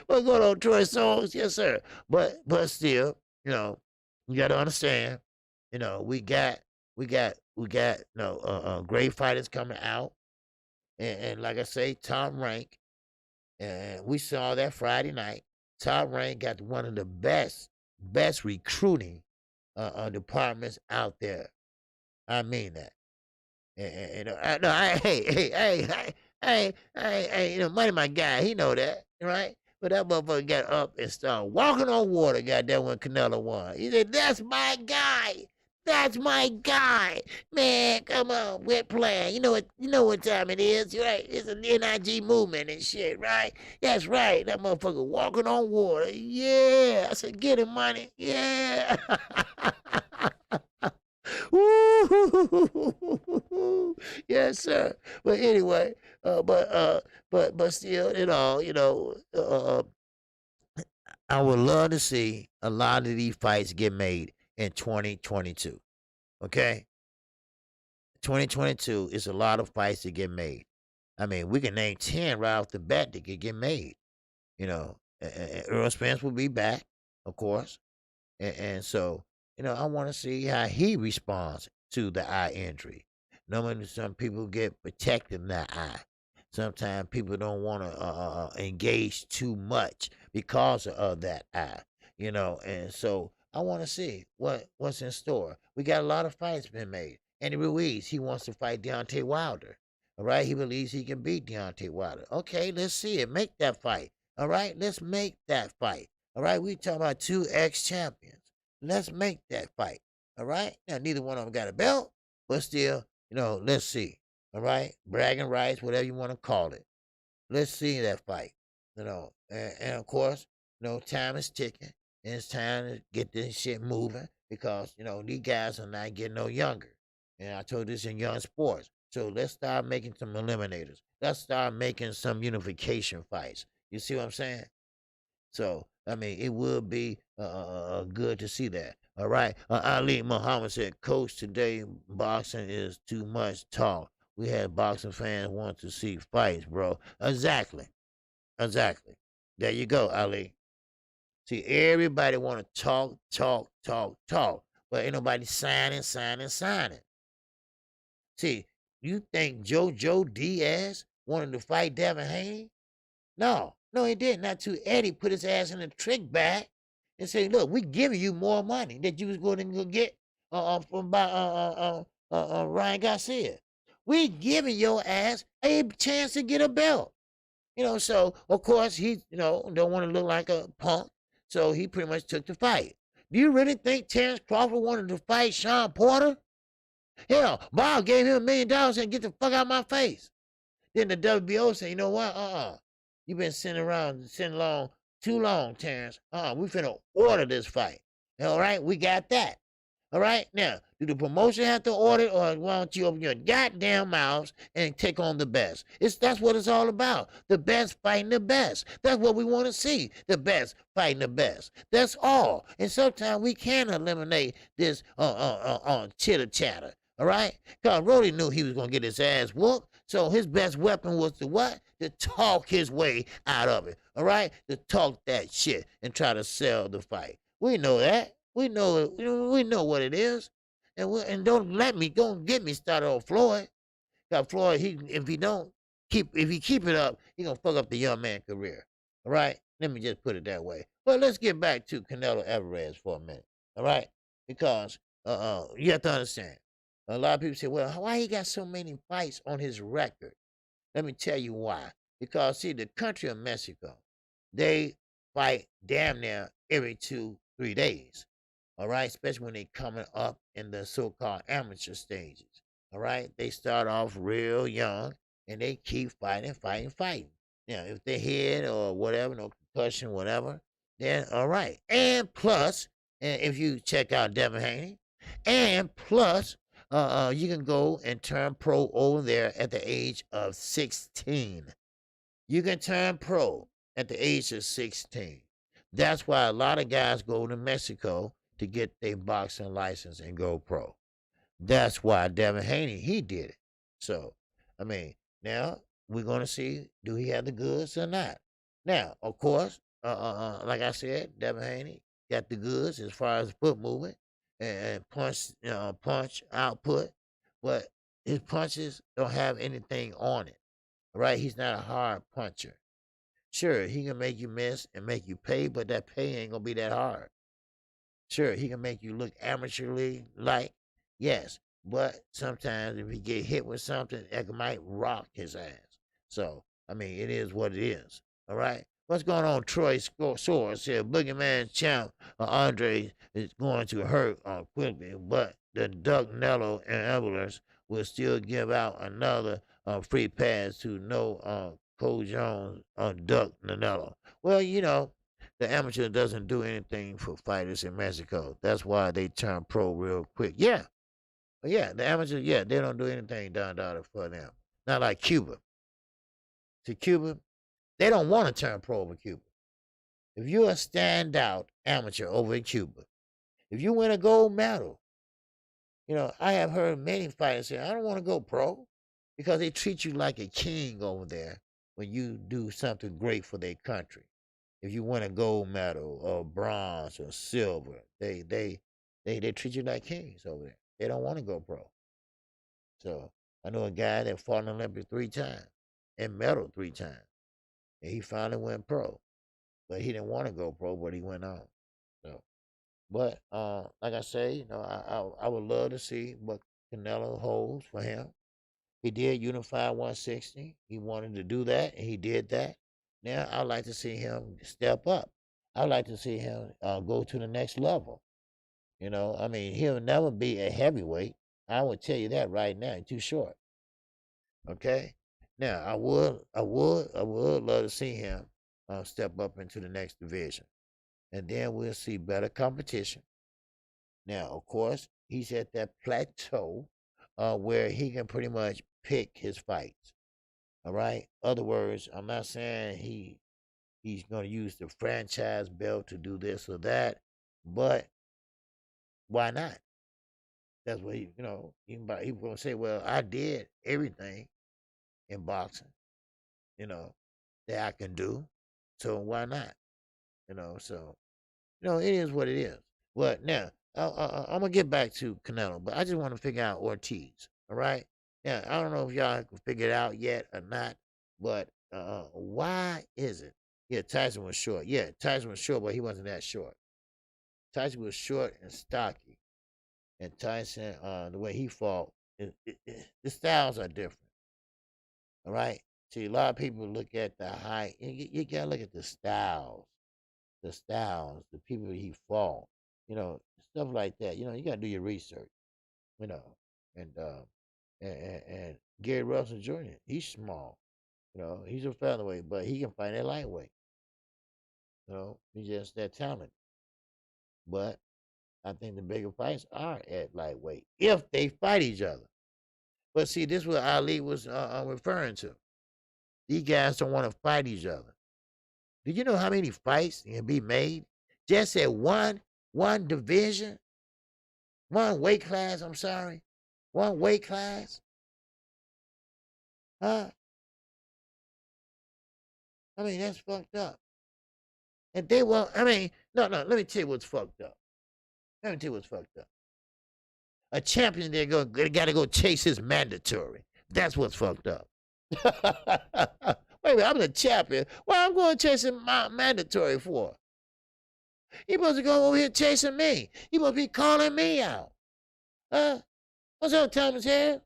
What's going on, Troy Songs? Yes, sir. But still, You got to understand, we got great fighters coming out, and like I say, Top Rank, and we saw that Friday night. Top Rank got one of the best recruiting departments out there. I mean that. No, Money my guy, he know that, right? But that motherfucker got up and started walking on water, goddamn, when Canelo won. He said, "That's my guy. That's my guy, man. Come on, we're playing. You know what time it is, right? It's an NIG movement and shit, right? That's right. That motherfucker walking on water. Yeah, I said, get him, money. Yeah." Woo! Yes, sir. But anyway, but still, I would love to see a lot of these fights get made in 2022. Okay, 2022 is a lot of fights that get made. I mean, we can name 10 right off the bat that could get made. Earl Spence will be back, of course. And so, I want to see how he responds to the eye injury. Normally, some people get protected in their eye. Sometimes people don't want to engage too much because of that eye, And so, I want to see what's in store. We got a lot of fights been made. Andy Ruiz, he wants to fight Deontay Wilder. All right, he believes he can beat Deontay Wilder. Okay, let's see it. Make that fight. All right, let's make that fight. All right, we talking about two ex-champions. Let's make that fight. All right. Now, neither one of them got a belt, but still, let's see. All right, bragging rights, whatever you want to call it. Let's see that fight. And of course, time is ticking, and it's time to get this shit moving because these guys are not getting no younger. And I told this in young sports. So let's start making some eliminators. Let's start making some unification fights. You see what I'm saying? So, I mean, it would be good to see that. All right. Ali Muhammad said, Coach, today boxing is too much talk. We had boxing fans want to see fights, bro. Exactly. Exactly. There you go, Ali. See, everybody want to talk, talk, talk, talk. But ain't nobody signing, signing, signing. See, you think Joe Diaz wanted to fight Devin Haney? No, no, he didn't. Not till Eddie put his ass in the trick bag and say, "Look, we giving you more money that you was going to go get from by Ryan Garcia. We giving your ass a chance to get a belt." So of course he, don't want to look like a punk, so he pretty much took the fight. Do you really think Terrence Crawford wanted to fight Sean Porter? Hell, Bob gave him $1 million and get the fuck out of my face. Then the WBO said, you know what? You been sitting long too long, Terrence. We finna order this fight. All right, we got that. All right, now, do the promotion have to order, or why don't you open your goddamn mouths and take on the best? That's what it's all about. The best fighting the best. That's what we want to see. The best fighting the best. That's all. And sometimes we can eliminate this chitter chatter. All right, because Roddy knew he was gonna get his ass whooped. So his best weapon was to what? To talk his way out of it. All right, to talk that shit and try to sell the fight. We know that. We know it. We know what it is. And don't get me started on Floyd. Cause Floyd, if he keep it up, he gonna fuck up the young man career. All right. Let me just put it that way. But let's get back to Canelo Alvarez for a minute. All right, because you have to understand. A lot of people say, well, why he got so many fights on his record? Let me tell you why. Because, see, the country of Mexico, they fight damn near every 2-3 days. All right, especially when they coming up in the so-called amateur stages. All right, they start off real young and they keep fighting, fighting, fighting. If they hit or whatever, no concussion, whatever, then all right. And plus, and if you check out Devin Haney, and plus, you can go and turn pro over there at the age of 16. You can turn pro at the age of 16. That's why a lot of guys go to Mexico to get their boxing license and go pro. That's why Devin Haney, he did it. So, I mean, now we're going to see, do he have the goods or not? Now, of course, like I said, Devin Haney got the goods as far as foot movement and punch output, but his punches don't have anything on it. Right? He's not a hard puncher. Sure, he can make you miss and make you pay, but that pay ain't gonna be that hard. Sure, he can make you look amateurly like, yes, but sometimes if he get hit with something, that might rock his ass. So, I mean, it is what it is. All right? What's going on, Troy Source here? Boogeyman Champ Andre is going to hurt quickly, but the Duck Nello enablers will still give out another free pass to no Cole Jones on Duck Nanello. Well, you know, the amateur doesn't do anything for fighters in Mexico. That's why they turn pro real quick. Yeah, yeah, the amateur, yeah, they don't do anything down there for them. Not like Cuba. To Cuba, they don't want to turn pro over Cuba. If you're a standout amateur over in Cuba, if you win a gold medal, you know, I have heard many fighters say, I don't want to go pro because they treat you like a king over there when you do something great for their country. If you win a gold medal or bronze or silver, they treat you like kings over there. They don't want to go pro. So I know a guy that fought in the Olympics 3 times and medaled 3 times. And he finally went pro. But he didn't want to go pro, but he went on. So but like I say, you know, I would love to see what Canelo holds for him. He did unify 160. He wanted to do that, and he did that. Now I'd like to see him step up. I'd like to see him go to the next level. You know, I mean, he'll never be a heavyweight. I would tell you that right now. He's too short. Okay. Now I would love to see him step up into the next division, and then we'll see better competition. Now, of course, he's at that plateau where he can pretty much pick his fights. All right. Other words, I'm not saying he's going to use the franchise belt to do this or that, but why not? That's what he, you know, he going to say, well, I did everything in boxing, you know, that I can do, so why not? You know, so you know, it is what it is. But now, I'm gonna get back to Canelo, but I just want to figure out Ortiz. All right. Yeah, I don't know if y'all can figure it out yet or not, but why is it? Yeah, Tyson was short. Yeah, Tyson was short, but he wasn't that short. Tyson was short and stocky, and Tyson, the way he fought, the styles are different. All right. See, a lot of people look at the height. You gotta look at the styles, the people he fought, you know, stuff like that. You know, you gotta do your research, you know, and and Gary Russell Jr. He's small, you know, he's a featherweight, but he can fight at lightweight. You know, he's just that talented. But I think the bigger fights are at lightweight if they fight each other. But see, this is what Ali was referring to. These guys don't want to fight each other. Do you know how many fights can be made just at one division, one weight class? I'm sorry, one weight class. Huh? I mean, that's fucked up. And they won't. I mean, no, no. Let me tell you what's fucked up. Let me tell you what's fucked up. A champion, they got to go chase his mandatory. That's what's fucked up. Wait a minute, I'm the champion. Why I'm going chasing my mandatory for? He supposed to go over here chasing me. He must be calling me out. Huh? What's up, Thomas here?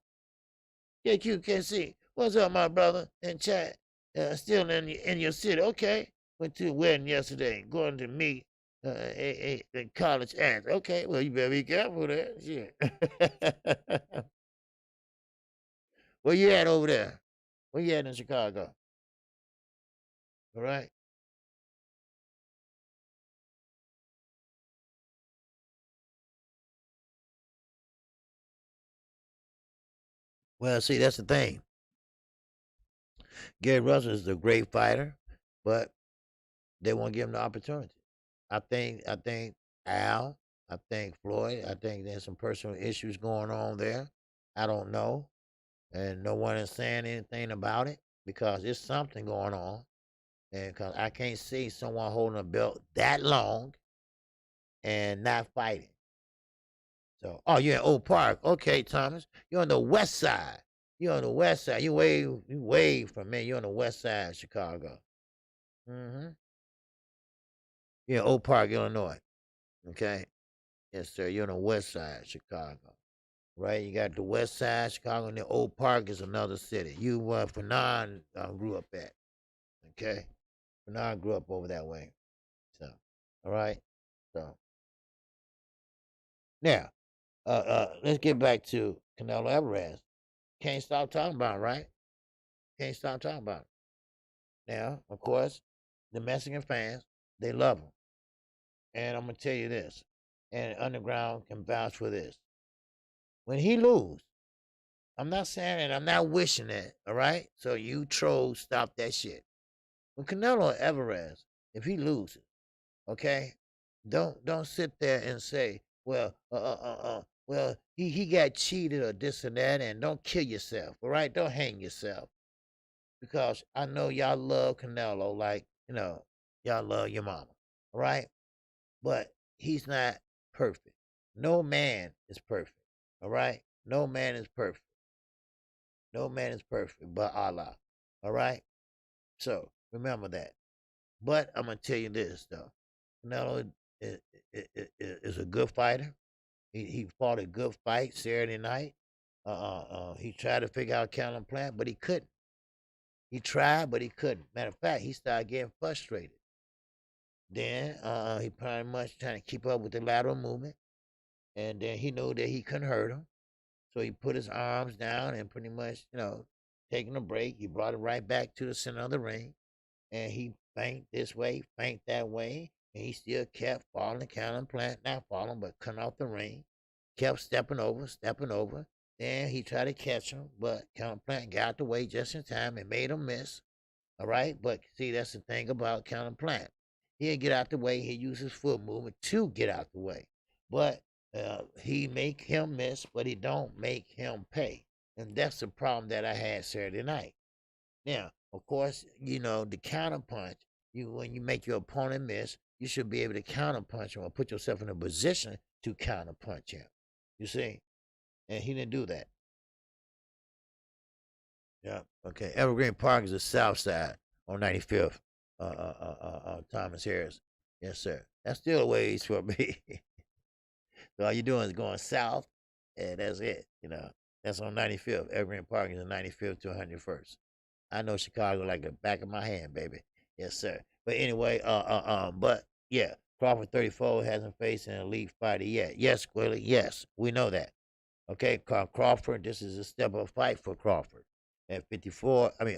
KQKC. What's up, my brother? In chat. Still in your city. Okay. Went to a wedding yesterday. Going to meet a college aunt. Okay. Well, you better be careful there. Shit. Where you at over there? Where you at in Chicago? All right. Well, see, that's the thing. Gary Russell is a great fighter, but they won't give him the opportunity. I think Al, I think Floyd, I think there's some personal issues going on there. I don't know. And no one is saying anything about it because there's something going on. And because I can't see someone holding a belt that long and not fighting. So, oh, you're in Oak Park. Okay, Thomas. You're on the west side. You're on the west side. You way from me. You're on the west side of Chicago. Mm-hmm. You're in Oak Park, Illinois. Okay. Yes, sir. You're on the west side of Chicago. Right? You got the west side of Chicago, and the Oak Park is another city. You, Fanon, grew up at. Okay. Fanon grew up over that way. So, all right. So, now, let's get back to Canelo Alvarez. Can't stop talking about it, right? Can't stop talking about it. Now, of course, the Mexican fans, they love him. And I'm gonna tell you this, and Underground can vouch for this. When he lose, I'm not saying it, I'm not wishing it, all right? So you trolls, stop that shit. When Canelo Alvarez, if he loses, okay, don't sit there and say, well, he got cheated or this and that, and don't kill yourself, all right? Don't hang yourself. Because I know y'all love Canelo like, y'all love your mama, all right? But he's not perfect. No man is perfect, all right? No man is perfect. No man is perfect but Allah, all right? So remember that. But I'm going to tell you this, though. Canelo is a good fighter. He fought a good fight Saturday night. He tried to figure out Callum Plant, but he couldn't. He tried, but he couldn't. Matter of fact, he started getting frustrated. Then he pretty much trying to keep up with the lateral movement, and then he knew that he couldn't hurt him, so he put his arms down and pretty much, taking a break. He brought it right back to the center of the ring, and he faint this way, faint that way, and he still kept falling. Counting Plant, not falling, but coming off the ring, kept stepping over, stepping over. Then he tried to catch him, but Counting Plant got out the way just in time and made him miss. All right, but see, that's the thing about Counting Plant. He'll get out the way. He'll use his foot movement to get out the way. But he make him miss, but he don't make him pay. And that's the problem that I had Saturday night. Now, of course, the counter punch. When you make your opponent miss, you should be able to counter punch him or put yourself in a position to counter punch him. You see, and he didn't do that. Yeah. Okay. Evergreen Park is the south side on 95th. Thomas Harris. Yes, sir. That's still a ways for me. So all you're doing is going south, and that's it. That's on 95th. Evergreen Park is on 95th to 101st. I know Chicago like the back of my hand, baby. Yes, sir. But anyway, but yeah, Crawford 34 hasn't faced an elite fighter yet. Yes, Quilly. Yes, we know that. Okay, Crawford. This is a step up fight for Crawford at 54. I mean,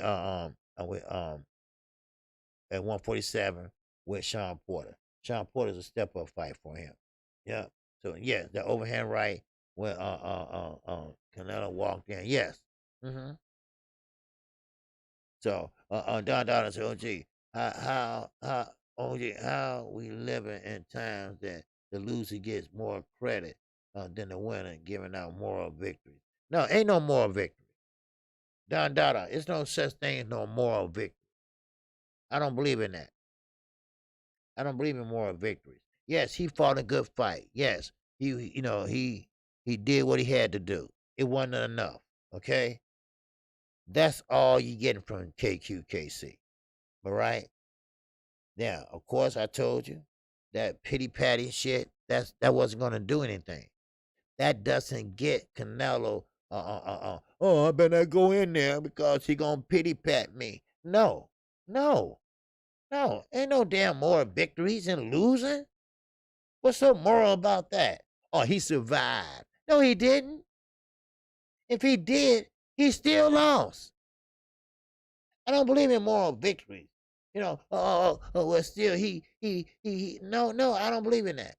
at 147 with Sean Porter. Sean Porter's a step up fight for him. Yeah. So yeah, the overhand right when Canelo walked in. Yes. Mm-hmm. So Don Donald said, "OG, OG, how we living in times that the loser gets more credit than the winner, giving out moral victories? No, ain't no moral victory. Don Dada, it's no such thing as no moral victory. I don't believe in that. I don't believe in moral victories. Yes, he fought a good fight. Yes, he did what he had to do. It wasn't enough. Okay, that's all you getting from KQKC. All right. Now, of course, I told you that pity patty shit. That wasn't gonna do anything. That doesn't get Canelo. Oh, I better not go in there because he gonna pity pat me. No, no, no. Ain't no damn moral victories in losing. What's so moral about that? Oh, he survived. No, he didn't. If he did, he still lost. I don't believe in moral victories. Well, still no, I don't believe in that.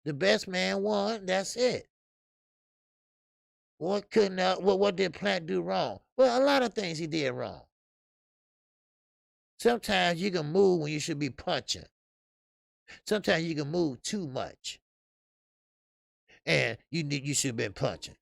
The best man won. That's it. What did Plant do wrong? Well, a lot of things he did wrong. Sometimes you can move when you should be punching. Sometimes you can move too much, and you should have been punching.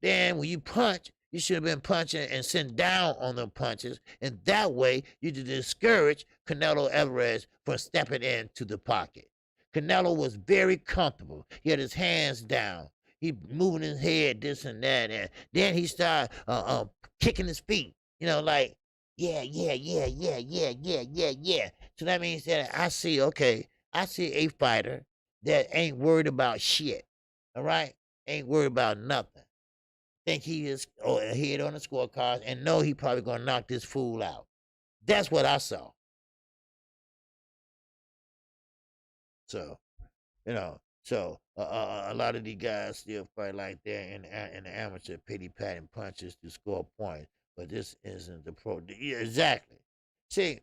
Then when you punch, you should have been punching and sitting down on the punches, and that way you discourage Canelo Alvarez from stepping into the pocket. Canelo was very comfortable. He had his hands down. He moving his head, this and that, and then he started kicking his feet. Like yeah, yeah, yeah, yeah, yeah, yeah, yeah, yeah. So that means that I see a fighter that ain't worried about shit. All right, ain't worried about nothing. Think he is ahead on the scorecard and know he probably gonna knock this fool out. That's what I saw. So a lot of these guys still fight like that in the amateur pity patting punches to score points, but this isn't the pro. Yeah, exactly. See,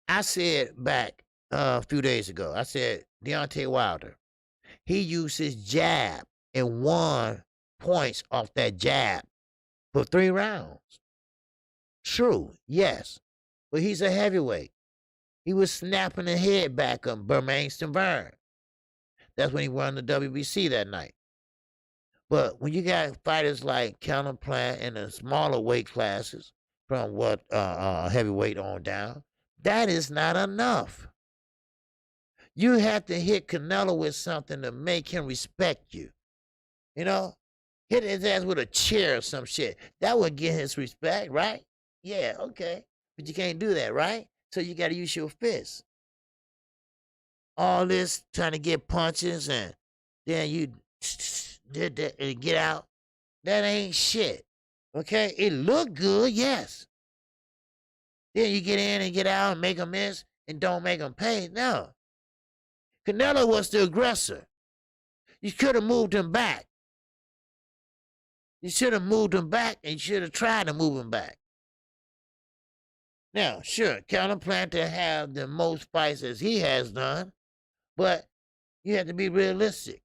I said back a few days ago, I said Deontay Wilder, he used his jab and won points off that jab for 3 rounds. True, yes, but he's a heavyweight. He was snapping the head back on Bermain Byrne. That's when he won the WBC that night. But when you got fighters like Calvin Plant in the smaller weight classes, from what heavyweight on down, that is not enough. You have to hit Canelo with something to make him respect you. Hit his ass with a chair or some shit. That would get his respect, right? Yeah, okay. But you can't do that, right? So you got to use your fists. All this trying to get punches and then you did that and get out. That ain't shit. Okay? It look good, yes. Then you get in and get out and make them miss and don't make them pay. No. Canelo was the aggressor. You could have moved him back. You should have moved him back and you should have tried to move him back. Now, sure, Calvin Plant to have the most fights as he has done, but you have to be realistic.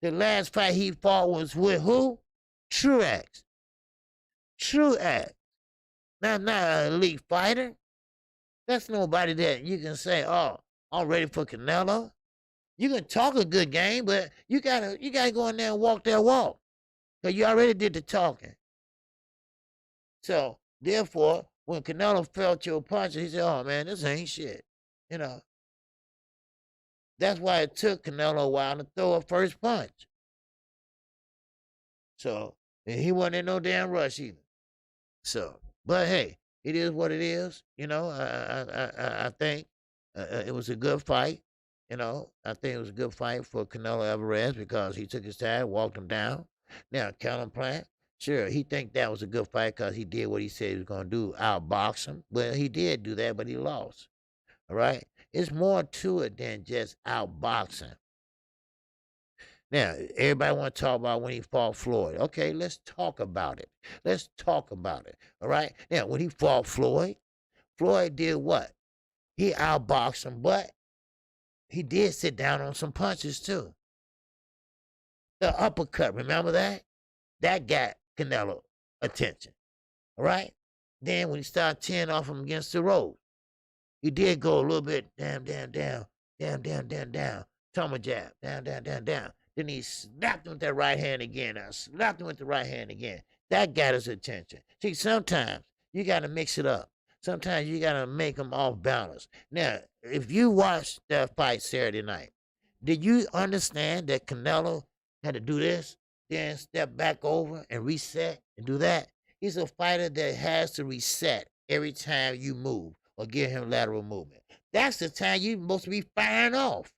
The last fight he fought was with who? Truex. Truex. Not an elite fighter. That's nobody that you can say, oh, I'm ready for Canelo. You can talk a good game, but you gotta go in there and walk that walk. Because you already did the talking. So, therefore, when Canelo felt your punches, he said, oh man, this ain't shit. That's why it took Canelo a while to throw a first punch. So, he wasn't in no damn rush either. So, but hey, it is what it is. I think it was a good fight. I think it was a good fight for Canelo Alvarez because he took his time, walked him down. Now, Calvin Plant, sure, he think that was a good fight because he did what he said he was going to do, outbox him. Well, he did do that, but he lost. All right? It's more to it than just outboxing. Now, everybody want to talk about when he fought Floyd. Okay, let's talk about it. All right? Now, when he fought Floyd did what? He outboxed him, but he did sit down on some punches too. The uppercut, remember that? That got Canelo attention. All right? Then when he started tearing off him against the ropes, he did go a little bit down, tumble jab, down. Then he slapped him with that right hand again. That got his attention. See, sometimes you got to mix it up. Sometimes you got to make them off balance. Now, if you watched that fight Saturday night, did you understand that Canelo had to do this, then step back over and reset and do that? He's a fighter that has to reset every time you move or give him lateral movement. That's the time you're supposed to be firing off.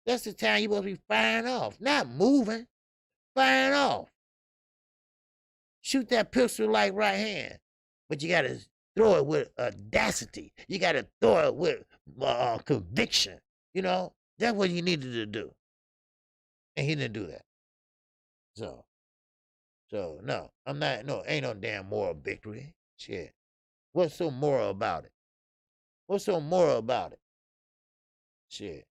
That's the time you're supposed to be firing off, not moving, firing off. Shoot that pistol like right hand, but you got to throw it with audacity. You got to throw it with conviction. That's what you needed to do. And he didn't do that. So no, ain't no damn moral victory. Shit. What's so moral about it? Shit.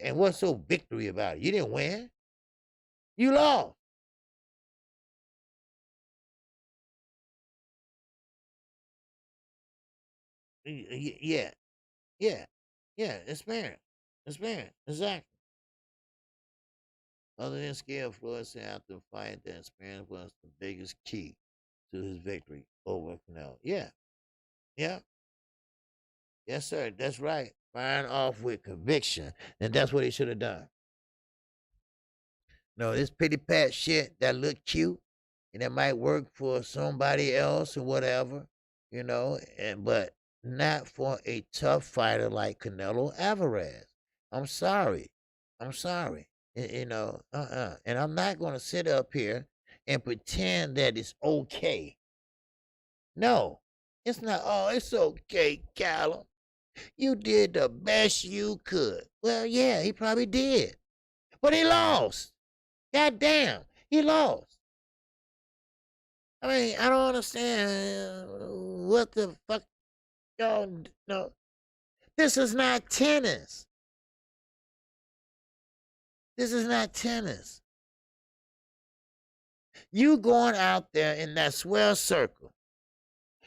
And what's so victory about it? You didn't win. You lost. Yeah. Experience. Exactly. Other than skill, Floyd said after the fight that experience was the biggest key to his victory over Canelo. Yeah. Yes, sir. That's right. firing off with conviction. And that's what he should have done. No, this pity pat shit that look cute and that might work for somebody else or whatever, but not for a tough fighter like Canelo Alvarez. I'm sorry. I'm sorry. And I'm not going to sit up here and pretend that it's okay. No, it's not. Oh, it's okay, Callum. You did the best you could. Well, yeah, he probably did. But he lost. God damn, he lost. I mean, I don't understand what the fuck y'all know. This is not tennis. This is not tennis. You going out there in that swell circle.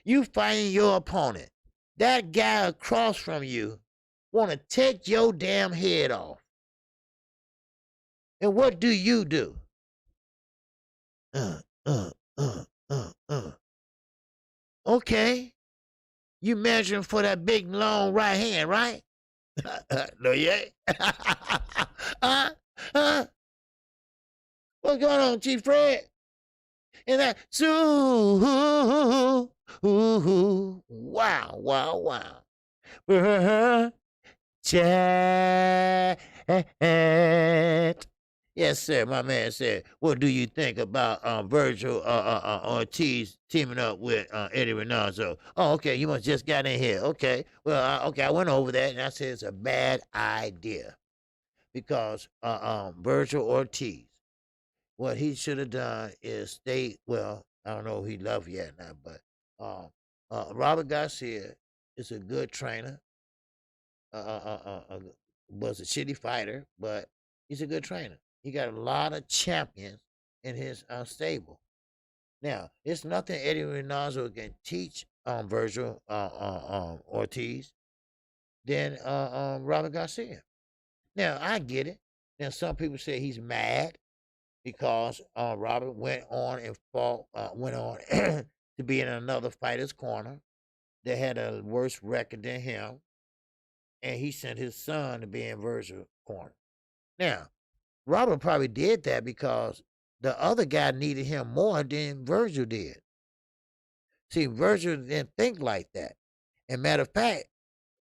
You fighting your opponent. That guy across from you want to take your damn head off. And what do? Okay. You measuring for that big, long right hand, right? No, you ain't. What's going on, Chief Fred? And that, wow. Chat. Yes, sir. My man said, "What do you think about Virgil Ortiz teaming up with Eddie Reynoso?" Oh, okay. You must just got in here. Okay. Well, okay. I went over that and I said it's a bad idea because Virgil Ortiz, what he should have done is stay. Well, I don't know if he love yet now, but Robert Garcia is a good trainer. Was a shitty fighter, but he's a good trainer. He got a lot of champions in his stable. Now, it's nothing Eddie Reynoso can teach Virgil Ortiz than Robert Garcia. Now, I get it. Now, some people say he's mad because Robert went on and went on to be in another fighter's corner that had a worse record than him, and he sent his son to be in Virgil's corner. Now, Robert probably did that because the other guy needed him more than Virgil did. See, Virgil didn't think like that. And matter of fact,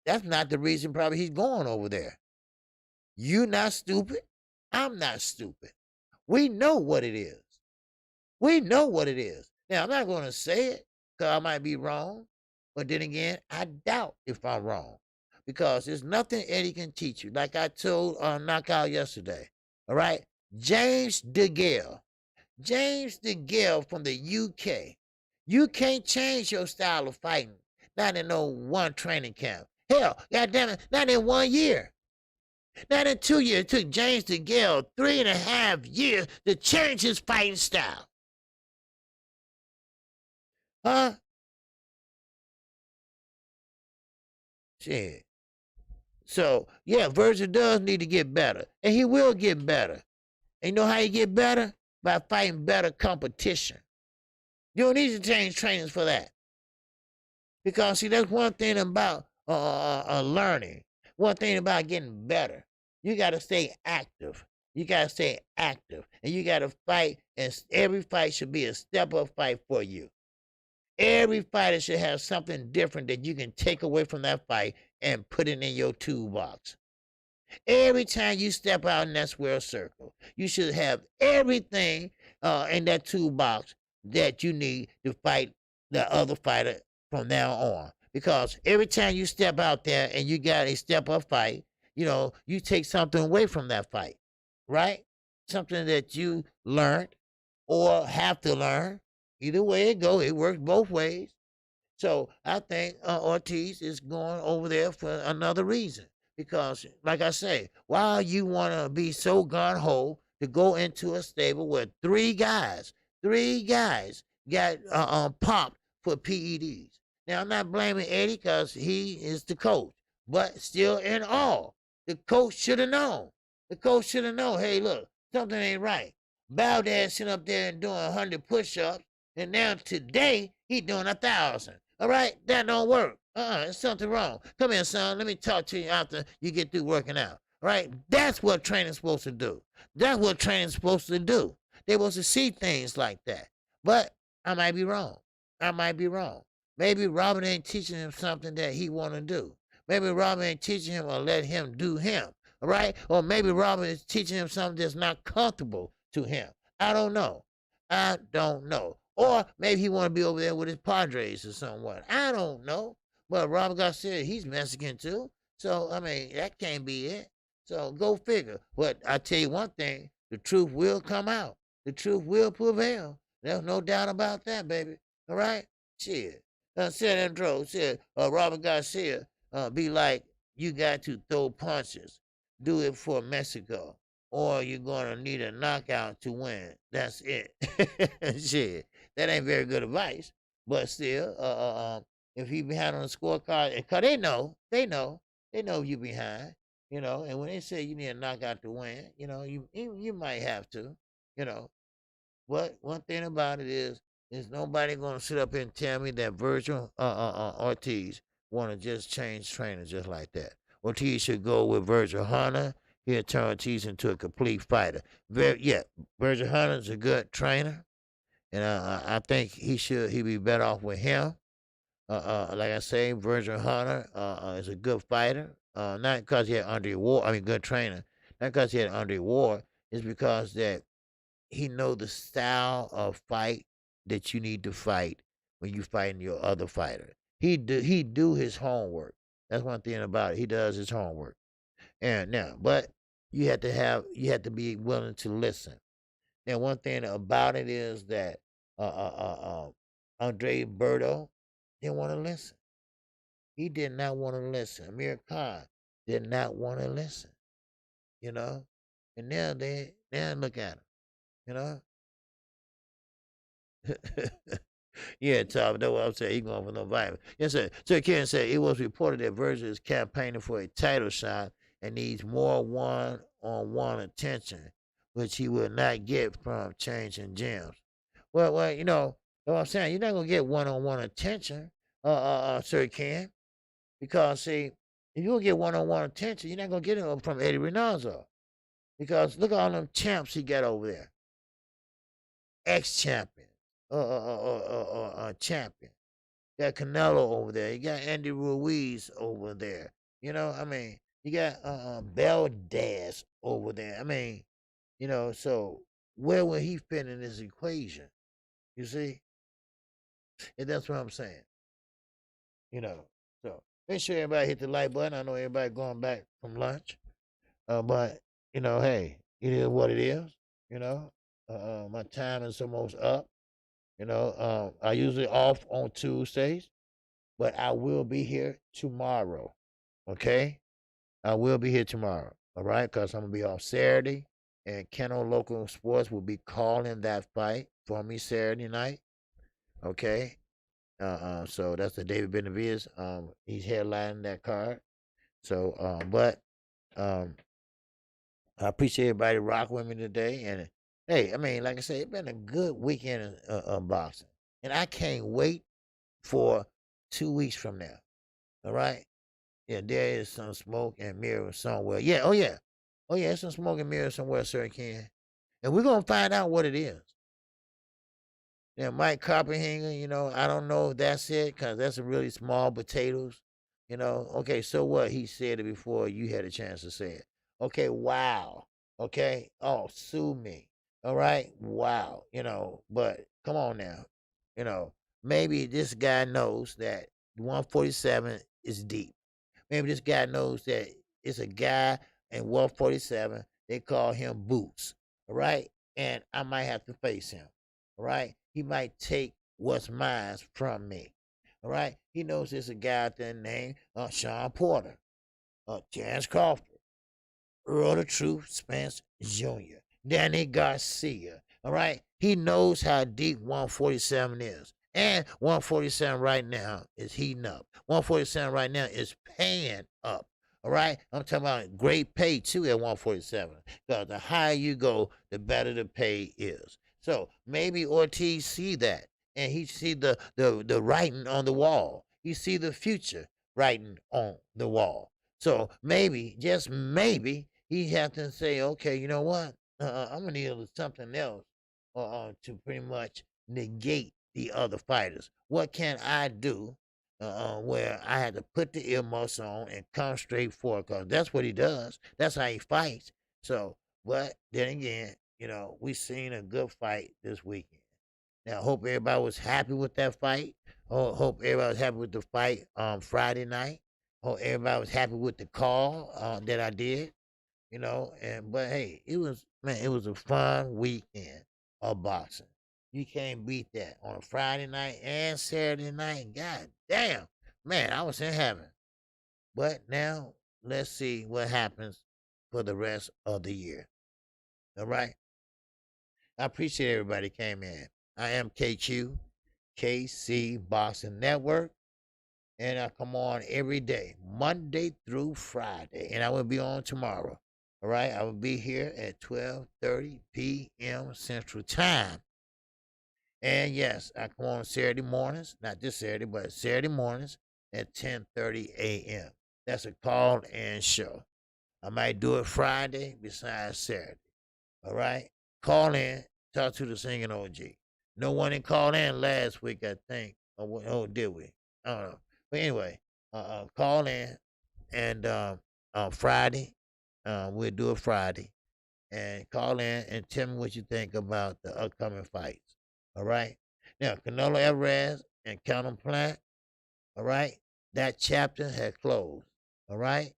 that's not the reason probably he's going over there. You not stupid. I'm not stupid. We know what it is. We know what it is. Now, I'm not going to say it because I might be wrong. But then again, I doubt if I'm wrong. Because there's nothing Eddie can teach you. Like I told Knockout yesterday. All right? James Degale. James Degale from the UK. You can't change your style of fighting. Not in no one training camp. Hell, goddamn it, not in 1 year. Not in 2 years. It took James Degale 3.5 years to change his fighting style. Huh? Shit. So, yeah, Virgil does need to get better. And he will get better. And you know how you get better? By fighting better competition. You don't need to change trainings for that. Because, see, that's one thing about learning. One thing about getting better. You got to stay active. You got to stay active. And you got to fight. And every fight should be a step-up fight for you. Every fighter should have something different that you can take away from that fight and put it in your toolbox. Every time you step out in that square circle, you should have everything in that toolbox that you need to fight the other fighter from now on. Because every time you step out there and you got a step-up fight, you take something away from that fight, right? Something that you learned or have to learn. Either way it goes, it works both ways. So I think Ortiz is going over there for another reason. Because, like I say, why you want to be so gun-ho to go into a stable where three guys got popped for PEDs? Now, I'm not blaming Eddie because he is the coach. But still in all, the coach should have known. The coach should have known, hey, look, something ain't right. Valdez sitting up there and doing 100 push-ups. And now today, he doing 1,000. All right? That don't work. There's something wrong. Come here, son. Let me talk to you after you get through working out. Right? That's what training's supposed to do. That's what training's supposed to do. They're supposed to see things like that. But I might be wrong. I might be wrong. Maybe Robert ain't teaching him something that he want to do. Maybe Robert ain't teaching him or let him do him. All right? Or maybe Robert is teaching him something that's not comfortable to him. I don't know. I don't know. Or maybe he want to be over there with his Padres or something. I don't know. But Robert Garcia, he's Mexican too. So, I mean, that can't be it. So go figure. But I tell you one thing, the truth will come out. The truth will prevail. There's no doubt about that, baby. All right? Shit. Said Andro, said Robert Garcia, be like, you got to throw punches. Do it for Mexico. Or you're going to need a knockout to win. That's it. Shit. That ain't very good advice. But still, if he behind on the scorecard, because they know you behind, and when they say you need a knockout to win, you might have to, you know. But one thing about it is nobody gonna sit up and tell me that Virgil Ortiz wanna just change trainers just like that. Ortiz should go with Virgil Hunter. He'll turn Ortiz into a complete fighter. Virgil Hunter's a good trainer, and I think he be better off with him. Like I say, Virgil Hunter is a good fighter. Not because he had Andre Ward, I mean, good trainer. Not because he had Andre Ward. It's because that he know the style of fight that you need to fight when you fighting your other fighter. He do his homework. That's one thing about it. He does his homework. And now, but you have to be willing to listen. Now, one thing about it is that Andre Berto didn't want to listen. He did not want to listen. Amir Khan did not want to listen. You know, and now look at him. You know. Yeah, Tom, that's what I'm saying. He going for no violence. Yes, sir. Sir Ken said it was reported that Virgil is campaigning for a title shot and needs more one-on-one attention, which he will not get from changing gyms. Well, you know what I'm saying. You're not gonna get one-on-one attention, Sir Ken, because see, if you gonna get one-on-one attention, you're not gonna get it from Eddie Reynoso, because look at all them champs he got over there, ex-champion, champion. You got Canelo over there. You got Andy Ruiz over there. I mean, you got Valdez over there. I mean, so where will he fit in this equation? You see? And that's what I'm saying. So make sure everybody hit the like button. I know everybody going back from lunch. But, hey, it is what it is. My time is almost up. I usually off on Tuesdays, but I will be here tomorrow. Okay? I will be here tomorrow. All right? Because I'm going to be off Saturday. And KANO Local Sports will be calling that fight for me Saturday night. Okay? So that's the David Benavides. He's headlining that card. So, but I appreciate everybody rocking with me today. And hey, I mean, like I said, it's been a good weekend of boxing. And I can't wait for 2 weeks from now. All right? Yeah, there is some smoke and mirrors somewhere. Yeah, oh yeah. Oh yeah, there's some smoke and mirrors somewhere, Sir Ken. And we're gonna find out what it is. Yeah, Mike Copperhanger, I don't know if that's it, because that's a really small potatoes. Okay, so what? He said it before you had a chance to say it. Okay, wow. Okay. Oh, sue me. All right. Wow. But come on now. Maybe this guy knows that 147 is deep. Maybe this guy knows that it's a guy in 147. They call him Boots. All right. And I might have to face him. All right. He might take what's mine from me. All right. He knows there's a guy out there named Sean Porter, Terrence Crawford, Earl of Truth Spence Jr., Danny Garcia. All right. He knows how deep 147 is. And 147 right now is heating up. 147 right now is paying up. All right. I'm talking about great pay too at 147. Because the higher you go, the better the pay is. So maybe Ortiz see that. And he see the writing on the wall. He see the future writing on the wall. So maybe, just maybe, he have to say, okay, you know what? I'm gonna need something else to pretty much negate the other fighters. What can I do where I had to put the earmuffs on and come straight forward? Because that's what he does. That's how he fights. So, but then again, we seen a good fight this weekend. Now, hope everybody was happy with that fight. Hope everybody was happy with the fight Friday night. Hope everybody was happy with the call that I did. But hey, it was a fun weekend of boxing. You can't beat that on a Friday night and Saturday night. God damn, man, I was in heaven. But now let's see what happens for the rest of the year. All right. I appreciate everybody came in. I am KQKC Boxing Network, and I come on every day, Monday through Friday, and I will be on tomorrow. All right, I will be here at 12:30 p.m. Central Time. And yes, I come on Saturday mornings, not this Saturday, but Saturday mornings at 10:30 a.m. That's a call-in show. I might do it Friday besides Saturday. All right, call in, talk to the singing OG. No one didn't call in last week, I think. Oh, did we? I don't know. But anyway, call in, and Friday, we'll do it Friday, and call in and tell me what you think about the upcoming fights. All right. Now, Canelo Alvarez and Count Plant. All right, that chapter had closed. All right.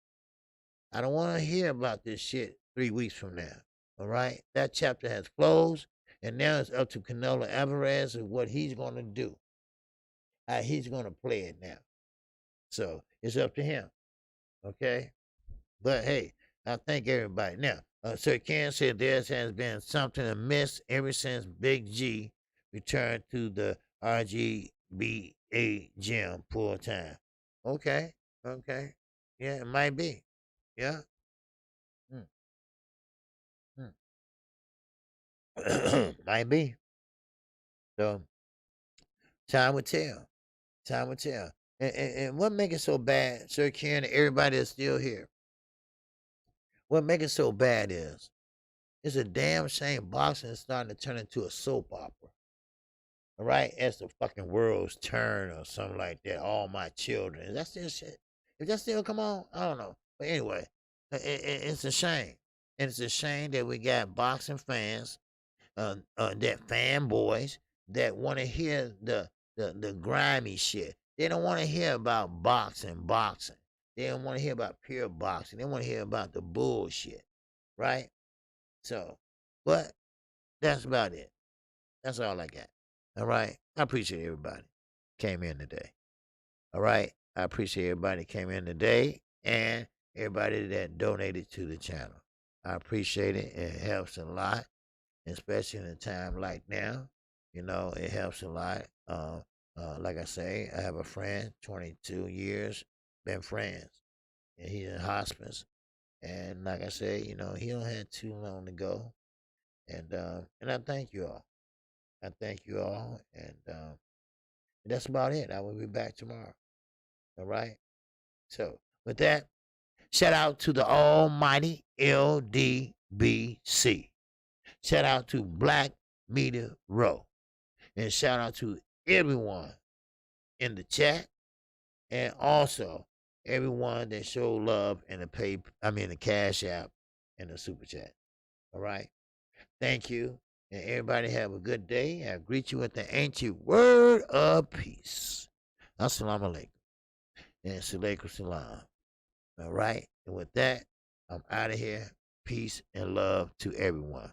I don't want to hear about this shit 3 weeks from now. All right, that chapter has closed, and now it's up to Canelo Alvarez and what he's going to do. How he's going to play it now. So it's up to him. Okay, but hey, I thank everybody. Now, Sir Ken said there has been something amiss ever since Big G returned to the RGBA gym full time. Okay, okay, yeah, it might be. Yeah. Mm, mm. Might be. So time will tell. Time will tell. And what make it so bad, Sir Ken, and everybody that's still here? What make it so bad is it's a damn shame boxing is starting to turn into a soap opera. All right, as the fucking world's turn or something like that. All my children. Is that still shit? If that still come on, I don't know. But anyway, it's a shame, and it's a shame that we got boxing fans that fanboys that want to hear the grimy shit. They don't want to hear about boxing. They don't want to hear about pure boxing. They want to hear about the bullshit, right? So, but that's about it. That's all I got. All right. I appreciate everybody came in today. All right. I appreciate everybody came in today and everybody that donated to the channel. I appreciate it. It helps a lot, especially in a time like now. It helps a lot. Like I say, I have a friend, 22 years, been friends, and he's in hospice. And like I say, he don't have too long to go. And I thank you all. I thank you all, and that's about it. I will be back tomorrow. All right. So with that, shout out to the almighty LDBC. Shout out to Black Media Row. And shout out to everyone in the chat, and also everyone that showed love in the Cash App and the Super Chat. All right. Thank you. And everybody have a good day. I greet you with the ancient word of peace. Assalamu alaikum. And salaikum salam. All right. And with that, I'm out of here. Peace and love to everyone.